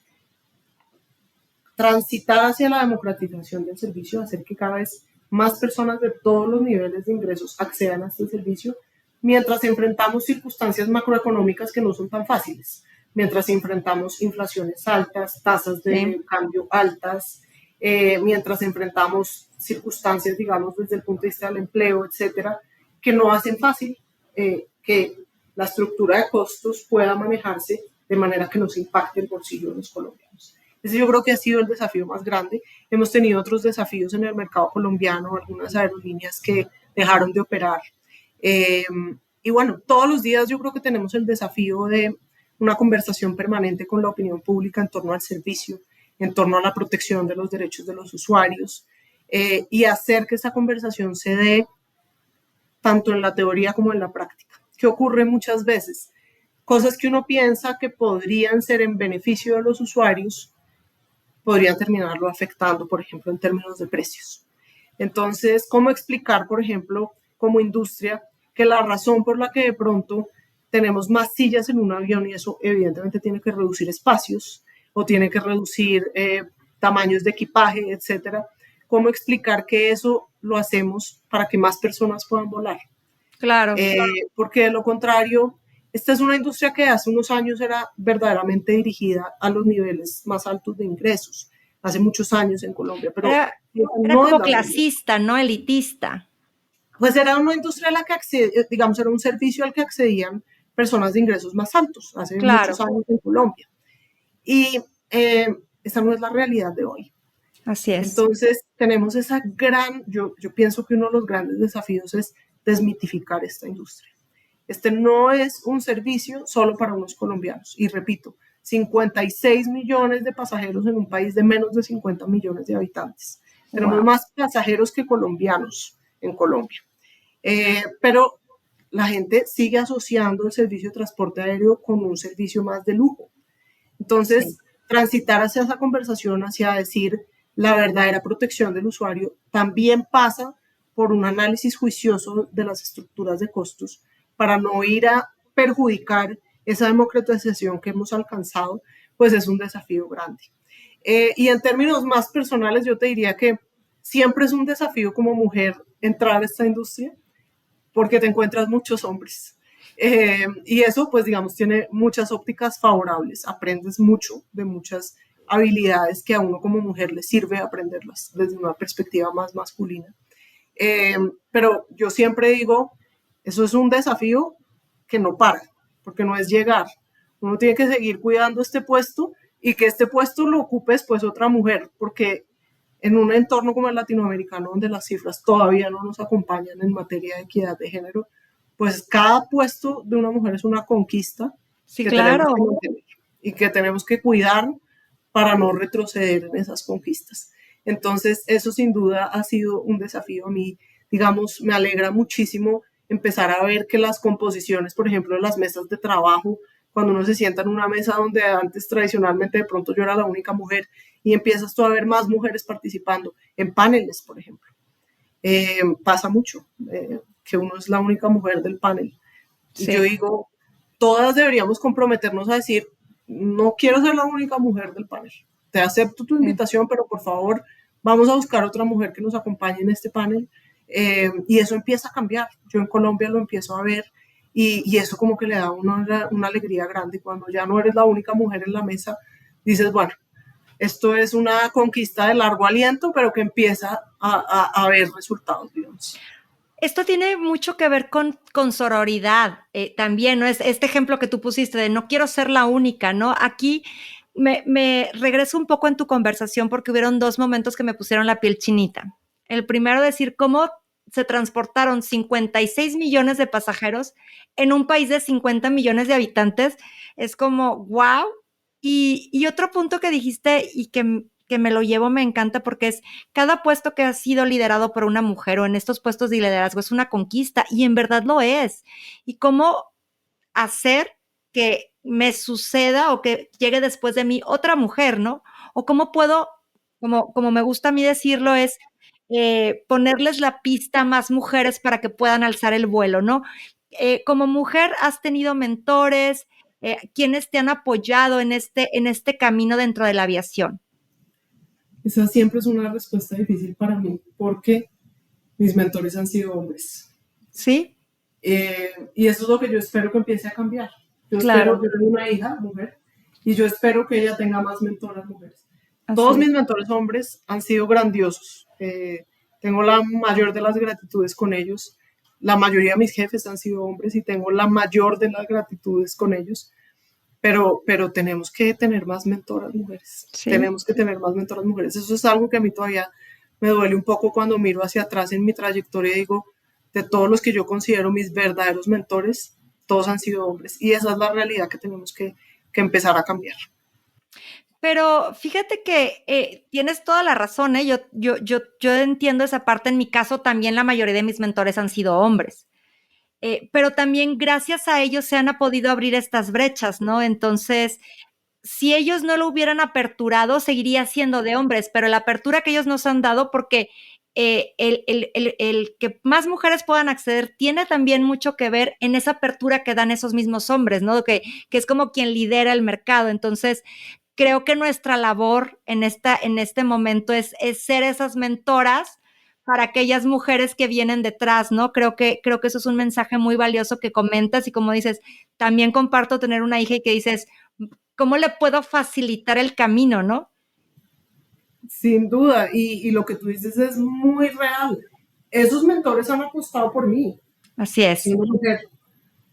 S2: transitar hacia la democratización del servicio, hacer que cada vez más personas de todos los niveles de ingresos accedan a este servicio, mientras enfrentamos circunstancias macroeconómicas que no son tan fáciles, mientras enfrentamos inflaciones altas, tasas de cambio altas, mientras enfrentamos circunstancias, digamos, desde el punto de vista del empleo, etcétera, que no hacen fácil que la estructura de costos pueda manejarse de manera que nos impacte el bolsillo de los colombianos. Ese yo creo que ha sido el desafío más grande. Hemos tenido otros desafíos en el mercado colombiano, algunas aerolíneas que dejaron de operar. Y bueno, todos los días yo creo que tenemos el desafío de una conversación permanente con la opinión pública en torno al servicio, en torno a la protección de los derechos de los usuarios, y hacer que esa conversación se dé tanto en la teoría como en la práctica. ¿Qué ocurre muchas veces? Cosas que uno piensa que podrían ser en beneficio de los usuarios, podrían terminarlo afectando, por ejemplo, en términos de precios. Entonces, ¿cómo explicar, por ejemplo, como industria, que la razón por la que de pronto tenemos más sillas en un avión, y eso evidentemente tiene que reducir espacios o tiene que reducir tamaños de equipaje, etcétera? ¿Cómo explicar que eso lo hacemos para que más personas puedan volar?
S1: Claro.
S2: Porque de lo contrario, esta es una industria que hace unos años era verdaderamente dirigida a los niveles más altos de ingresos, hace muchos años en Colombia, pero
S1: Era
S2: no
S1: como
S2: es la
S1: clasista, ¿no? Elitista.
S2: pues era una industria a la que accedía, digamos, era un servicio al que accedían personas de ingresos más altos hace
S1: Claro,
S2: muchos años en Colombia. Y esa no es la realidad de hoy.
S1: así es.
S2: Entonces, tenemos esa yo pienso que uno de los grandes desafíos es desmitificar esta industria. Este no es un servicio solo para unos colombianos. Y repito, 56 millones de pasajeros en un país de menos de 50 millones de habitantes. Tenemos
S1: Wow.
S2: más pasajeros que colombianos en Colombia. Pero la gente sigue asociando el servicio de transporte aéreo con un servicio más de lujo.
S1: Sí.
S2: Entonces, transitar hacia esa conversación, hacia decir la verdadera protección del usuario, también pasa por un análisis juicioso de las estructuras de costos para no ir a perjudicar esa democratización que hemos alcanzado, pues es un desafío grande. Y en términos más personales, yo te diría que siempre es un desafío como mujer entrar a esta industria, porque te encuentras muchos hombres. Y eso, pues digamos, tiene muchas ópticas favorables. Aprendes mucho de muchas habilidades que a uno como mujer le sirve aprenderlas desde una perspectiva más masculina. Pero yo siempre digo, eso es un desafío que no para, porque no es llegar. Uno tiene que seguir cuidando este puesto y que este puesto lo ocupe después otra mujer, porque en un entorno como el latinoamericano, donde las cifras todavía no nos acompañan en materia de equidad de género, pues cada puesto de una mujer es una conquista
S1: Sí,
S2: que tenemos
S1: claro.
S2: que mantener y que tenemos que cuidar para no retroceder en esas conquistas. Entonces, eso sin duda ha sido un desafío a mí. Digamos, me alegra muchísimo empezar a ver que las composiciones, por ejemplo, de las mesas de trabajo, cuando uno se sienta en una mesa donde antes tradicionalmente de pronto yo era la única mujer y empiezas tú a ver más mujeres participando en paneles, por ejemplo. Pasa mucho que uno es la única mujer del panel. Y yo
S1: Sí.
S2: digo, todas deberíamos comprometernos a decir, no quiero ser la única mujer del panel. Te acepto tu
S1: Sí.
S2: invitación, pero por favor, vamos a buscar otra mujer que nos acompañe en este panel. Y eso empieza a cambiar. Yo en Colombia lo empiezo a ver y eso como que le da una alegría grande. Cuando ya no eres la única mujer en la mesa, dices, bueno, esto es una conquista de largo aliento, pero que empieza a ver resultados, digamos.
S1: Esto tiene mucho que ver con sororidad también, ¿no? Es este ejemplo que tú pusiste de no quiero ser la única, ¿no? Aquí me regreso un poco en tu conversación porque hubieron dos momentos que me pusieron la piel chinita. El primero, decir cómo se transportaron 56 millones de pasajeros en un país de 50 millones de habitantes. Es como, wow. Y otro punto que dijiste y que me lo llevo, me encanta porque es cada puesto que ha sido liderado por una mujer o en estos puestos de liderazgo es una conquista y en verdad lo es. Y cómo hacer que me suceda o que llegue después de mí otra mujer, ¿no? O cómo puedo, como me gusta a mí decirlo, es ponerles la pista a más mujeres para que puedan alzar el vuelo, ¿no? Como mujer has tenido mentores, quienes te han apoyado en este camino dentro de la aviación.
S2: Esa siempre es una respuesta difícil para mí, porque mis mentores han sido hombres.
S1: ¿Sí?
S2: Y eso es lo que yo espero que empiece a cambiar. Yo espero,
S1: Claro,
S2: yo tengo una hija, mujer, y yo espero que ella tenga más mentoras mujeres.
S1: así
S2: Todos
S1: es.
S2: mis mentores hombres han sido grandiosos. Tengo la mayor de las gratitudes con ellos. La mayoría de mis jefes han sido hombres y tengo la mayor de las gratitudes con ellos. Pero tenemos que tener más mentoras mujeres.
S1: Sí.
S2: Tenemos que tener más mentoras mujeres. Eso es algo que a mí todavía me duele un poco cuando miro hacia atrás en mi trayectoria y digo, de todos los que yo considero mis verdaderos mentores, todos han sido hombres. Y esa es la realidad que tenemos que empezar a cambiar.
S1: Pero fíjate que tienes toda la razón, ¿eh? Yo entiendo esa parte. En mi caso, también la mayoría de mis mentores han sido hombres. Pero también gracias a ellos se han podido abrir estas brechas, ¿no? Entonces, si ellos no lo hubieran aperturado, seguiría siendo de hombres, pero la apertura que ellos nos han dado, porque el que más mujeres puedan acceder tiene también mucho que ver en esa apertura que dan esos mismos hombres, ¿no? Que es como quien lidera el mercado. Entonces, creo que nuestra labor en este momento es ser esas mentoras para aquellas mujeres que vienen detrás, ¿no? Creo que eso es un mensaje muy valioso que comentas y como dices, también comparto tener una hija y que dices, ¿cómo le puedo facilitar el camino, no?
S2: Sin duda, y lo que tú dices es muy real. Esos mentores han apostado por mí,
S1: Así es.
S2: siendo mujer.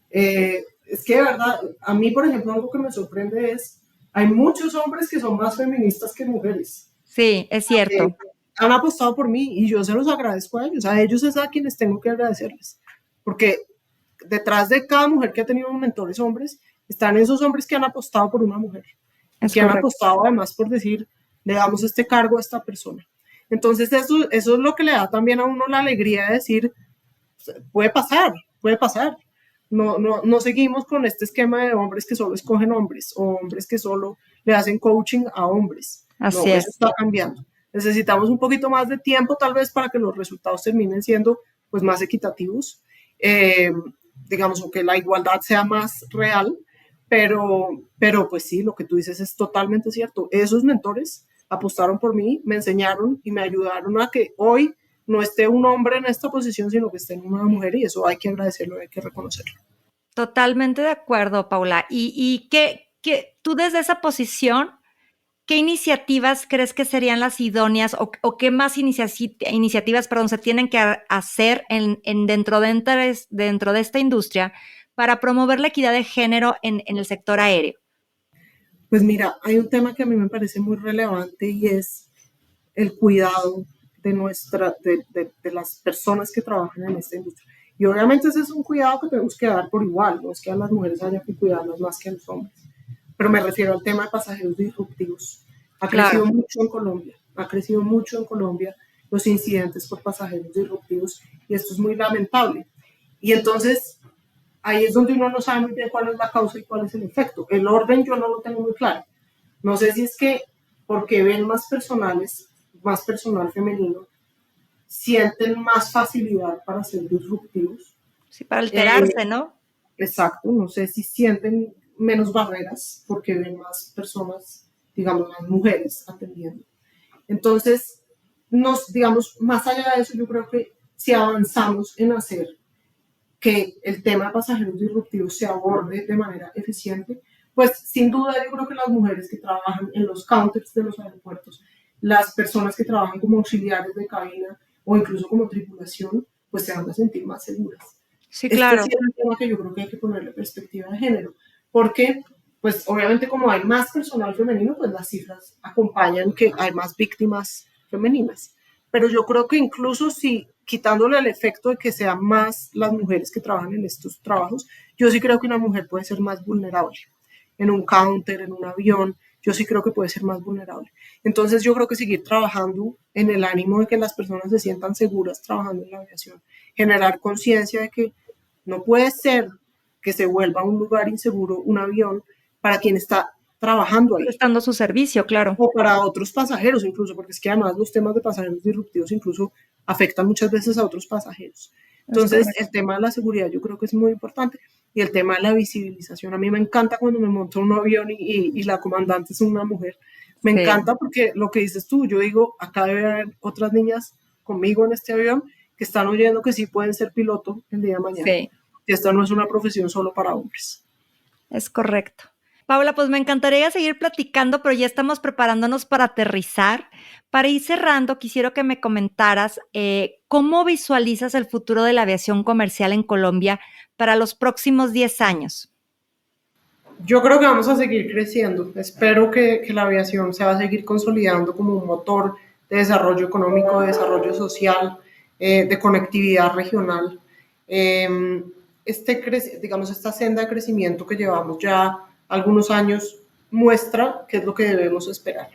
S2: Es que de verdad, a mí, por ejemplo, algo que me sorprende es, hay muchos hombres que son más feministas que mujeres.
S1: Sí, es
S2: Eh,
S1: cierto.
S2: Han apostado por mí y yo se los agradezco a ellos es a quienes tengo que agradecerles, porque detrás de cada mujer que ha tenido mentores hombres, están esos hombres que han apostado por una mujer y
S1: Es
S2: que han
S1: correcto.
S2: apostado además por decir, le damos este cargo a esta persona. Entonces eso es lo que le da también a uno la alegría de decir, puede pasar, puede pasar. No seguimos con este esquema de hombres que solo escogen hombres o hombres que solo le hacen coaching a hombres.
S1: Así
S2: No, eso
S1: es.
S2: está cambiando. Necesitamos un poquito más de tiempo tal vez para que los resultados terminen siendo pues más equitativos, digamos, o que la igualdad sea más real, pero pues sí, lo que tú dices es totalmente cierto. Esos mentores apostaron por mí, me enseñaron y me ayudaron a que hoy no esté un hombre en esta posición, sino que esté en una mujer, y eso hay que agradecerlo, hay que reconocerlo.
S1: Totalmente de acuerdo, Paula. ¿Y qué tú desde esa posición, qué iniciativas crees que serían las idóneas o qué más iniciativas, perdón, se tienen que hacer dentro de esta industria para promover la equidad de género en el sector aéreo?
S2: Pues mira, hay un tema que a mí me parece muy relevante y es el cuidado de las personas que trabajan en esta industria. Y obviamente ese es un cuidado que tenemos que dar por igual, no es que a las mujeres haya que cuidarlas más que a los hombres, pero me refiero al tema de pasajeros disruptivos. Ha
S1: Claro.
S2: crecido mucho en Colombia, ha crecido mucho en Colombia los incidentes por pasajeros disruptivos y esto es muy lamentable. Y entonces ahí es donde uno no sabe muy bien cuál es la causa y cuál es el efecto. El orden yo no lo tengo muy claro. No sé si es que porque ven más personales, más personal femenino, sienten más facilidad para ser disruptivos.
S1: Sí, para
S2: Eh,
S1: alterarse, ¿no?
S2: exacto, no sé si sienten menos barreras porque ven más personas, digamos, más mujeres atendiendo. Entonces, digamos, más allá de eso, yo creo que si avanzamos en hacer que el tema de pasajeros disruptivos se aborde de manera eficiente, pues sin duda yo creo que las mujeres que trabajan en los counters de los aeropuertos, las personas que trabajan como auxiliares de cabina o incluso como tripulación, pues se van a sentir más seguras.
S1: Sí,
S2: Este
S1: claro.
S2: sí es un tema que yo creo que hay que ponerle perspectiva de género, porque pues obviamente como hay más personal femenino, pues las cifras acompañan que hay más víctimas femeninas. Pero yo creo que incluso si quitándole el efecto de que sean más las mujeres que trabajan en estos trabajos, yo sí creo que una mujer puede ser más vulnerable. En un counter, en un avión, yo sí creo que puede ser más vulnerable. Entonces yo creo que seguir trabajando en el ánimo de que las personas se sientan seguras trabajando en la aviación, generar conciencia de que no puede ser que se vuelva un lugar inseguro un avión para quien está trabajando ahí
S1: Prestando su servicio, claro.
S2: o para otros pasajeros incluso, porque es que además los temas de pasajeros disruptivos incluso afectan muchas veces a otros pasajeros.
S1: Es
S2: Entonces,
S1: correcto.
S2: el tema de la seguridad yo creo que es muy importante y el tema de la visibilización. A mí me encanta cuando me monto un avión y la comandante es una mujer. Me
S1: Sí,
S2: encanta porque lo que dices tú, yo digo, acá debe haber otras niñas conmigo en este avión que están oyendo que sí pueden ser piloto el día de mañana.
S1: sí.
S2: Y esta no es una profesión solo para hombres.
S1: Es correcto. Paula, pues me encantaría seguir platicando, pero ya estamos preparándonos para aterrizar. Para ir cerrando, quisiera que me comentaras cómo visualizas el futuro de la aviación comercial en Colombia para los próximos 10 años.
S2: Yo creo que vamos a seguir creciendo. Espero que la aviación se va a seguir consolidando como un motor de desarrollo económico, de desarrollo social, de conectividad regional. Eh, digamos, esta senda de crecimiento que llevamos ya algunos años muestra qué es lo que debemos esperar.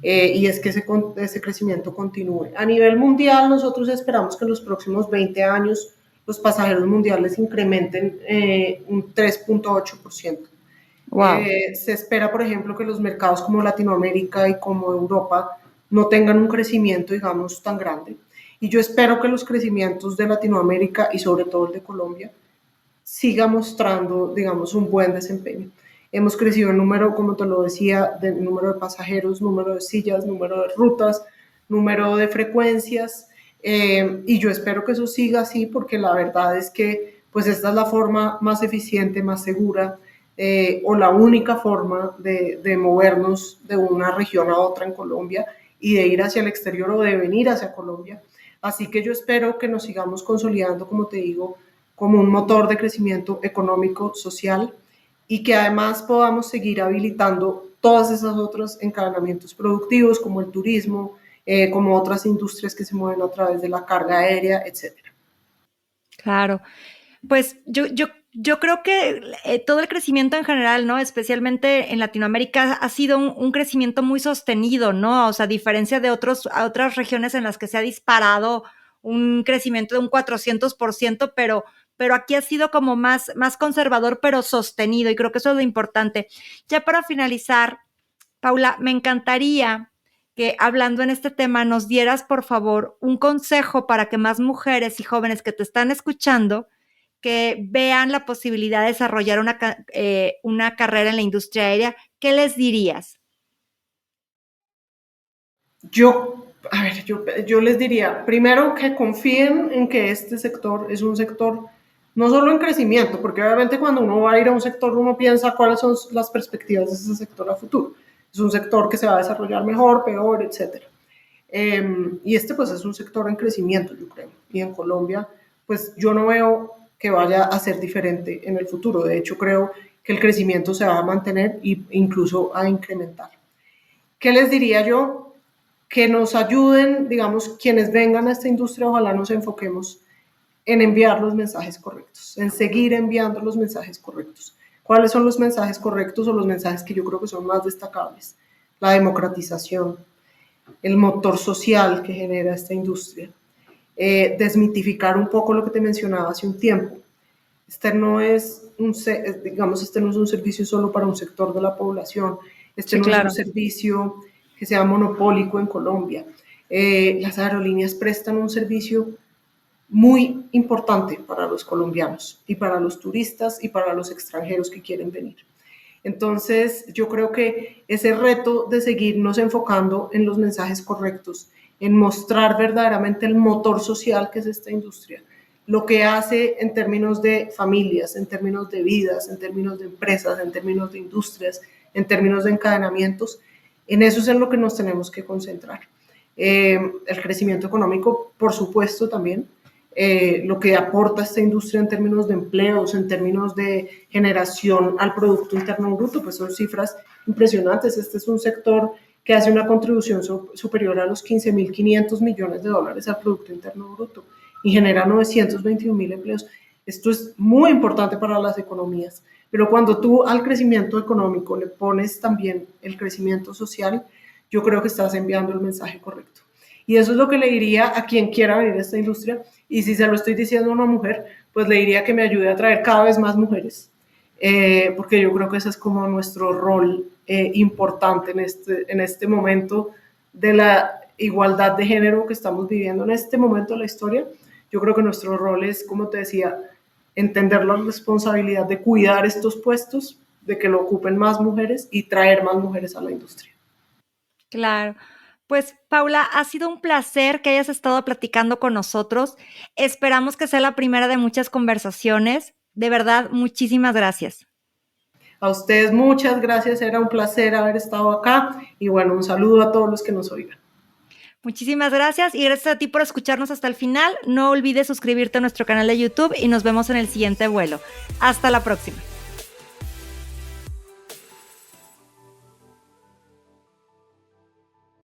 S2: Y es que ese crecimiento continúe. A nivel mundial, nosotros esperamos que en los próximos 20 años los pasajeros mundiales incrementen un 3,8%.
S1: Wow.
S2: Se espera, por ejemplo, que los mercados como Latinoamérica y como Europa no tengan un crecimiento, digamos, tan grande. Y yo espero que los crecimientos de Latinoamérica y sobre todo el de Colombia siga mostrando, digamos, un buen desempeño. Hemos crecido en número, como te lo decía, de número de pasajeros, número de sillas, número de rutas, número de frecuencias, y yo espero que eso siga así porque la verdad es que pues esta es la forma más eficiente, más segura, o la única forma de movernos de una región a otra en Colombia y de ir hacia el exterior o de venir hacia Colombia. Así que yo espero que nos sigamos consolidando, como te digo, como un motor de crecimiento económico, social y que además podamos seguir habilitando todos esos otros encadenamientos productivos como el turismo, como otras industrias que se mueven a través de la carga aérea, etcétera.
S1: Claro. Pues yo creo que todo el crecimiento en general, ¿no? Especialmente en Latinoamérica, ha sido un crecimiento muy sostenido, ¿no? O sea, a diferencia de otras regiones en las que se ha disparado un crecimiento de un 400%, pero aquí ha sido como más conservador, pero sostenido, y creo que eso es lo importante. Ya para finalizar, Paula, me encantaría que hablando en este tema nos dieras, por favor, un consejo para que más mujeres y jóvenes que te están escuchando que vean la posibilidad de desarrollar una carrera en la industria aérea, ¿qué les dirías?
S2: Yo les diría, primero que confíen en que este sector es un sector no solo en crecimiento, porque obviamente cuando uno va a ir a un sector uno piensa cuáles son las perspectivas de ese sector a futuro. Es un sector que se va a desarrollar mejor, peor, etcétera. Y este pues es un sector en crecimiento, yo creo. Y en Colombia, pues yo no veo que vaya a ser diferente en el futuro. De hecho, creo que el crecimiento se va a mantener e incluso a incrementar. ¿Qué les diría yo? Que nos ayuden, digamos, quienes vengan a esta industria, ojalá nos enfoquemos en enviar los mensajes correctos, en seguir enviando los mensajes correctos. ¿Cuáles son los mensajes correctos o los mensajes que yo creo que son más destacables? La democratización, el motor social que genera esta industria, desmitificar un poco lo que te mencionaba hace un tiempo. Este no es este no es un servicio solo para un sector de la población, este
S1: Sí,
S2: no
S1: claro.
S2: es un servicio que sea monopólico en Colombia. Las aerolíneas prestan un servicio muy importante para los colombianos y para los turistas y para los extranjeros que quieren venir. Entonces, yo creo que ese reto de seguirnos enfocando en los mensajes correctos, en mostrar verdaderamente el motor social que es esta industria, lo que hace en términos de familias, en términos de vidas, en términos de empresas, en términos de industrias, en términos de encadenamientos, en eso es en lo que nos tenemos que concentrar. El crecimiento económico, por supuesto, también, lo que aporta esta industria en términos de empleos, en términos de generación al Producto Interno Bruto, pues son cifras impresionantes. Este es un sector que hace una contribución superior a los 15.500 millones de dólares al Producto Interno Bruto y genera 921.000 empleos. Esto es muy importante para las economías, pero cuando tú al crecimiento económico le pones también el crecimiento social, yo creo que estás enviando el mensaje correcto. Y eso es lo que le diría a quien quiera venir a esta industria. Y si se lo estoy diciendo a una mujer, pues le diría que me ayude a traer cada vez más mujeres, porque yo creo que ese es como nuestro rol importante en este momento de la igualdad de género que estamos viviendo en este momento de la historia. Yo creo que nuestro rol es, como te decía, entender la responsabilidad de cuidar estos puestos, de que lo ocupen más mujeres y traer más mujeres a la industria.
S1: Claro. Pues, Paula, ha sido un placer que hayas estado platicando con nosotros. Esperamos que sea la primera de muchas conversaciones. De verdad, muchísimas gracias.
S2: A ustedes muchas gracias, era un placer haber estado acá y bueno, un saludo a todos los que nos oigan.
S1: Muchísimas gracias y gracias a ti por escucharnos hasta el final. No olvides suscribirte a nuestro canal de YouTube y nos vemos en el siguiente vuelo. Hasta la próxima.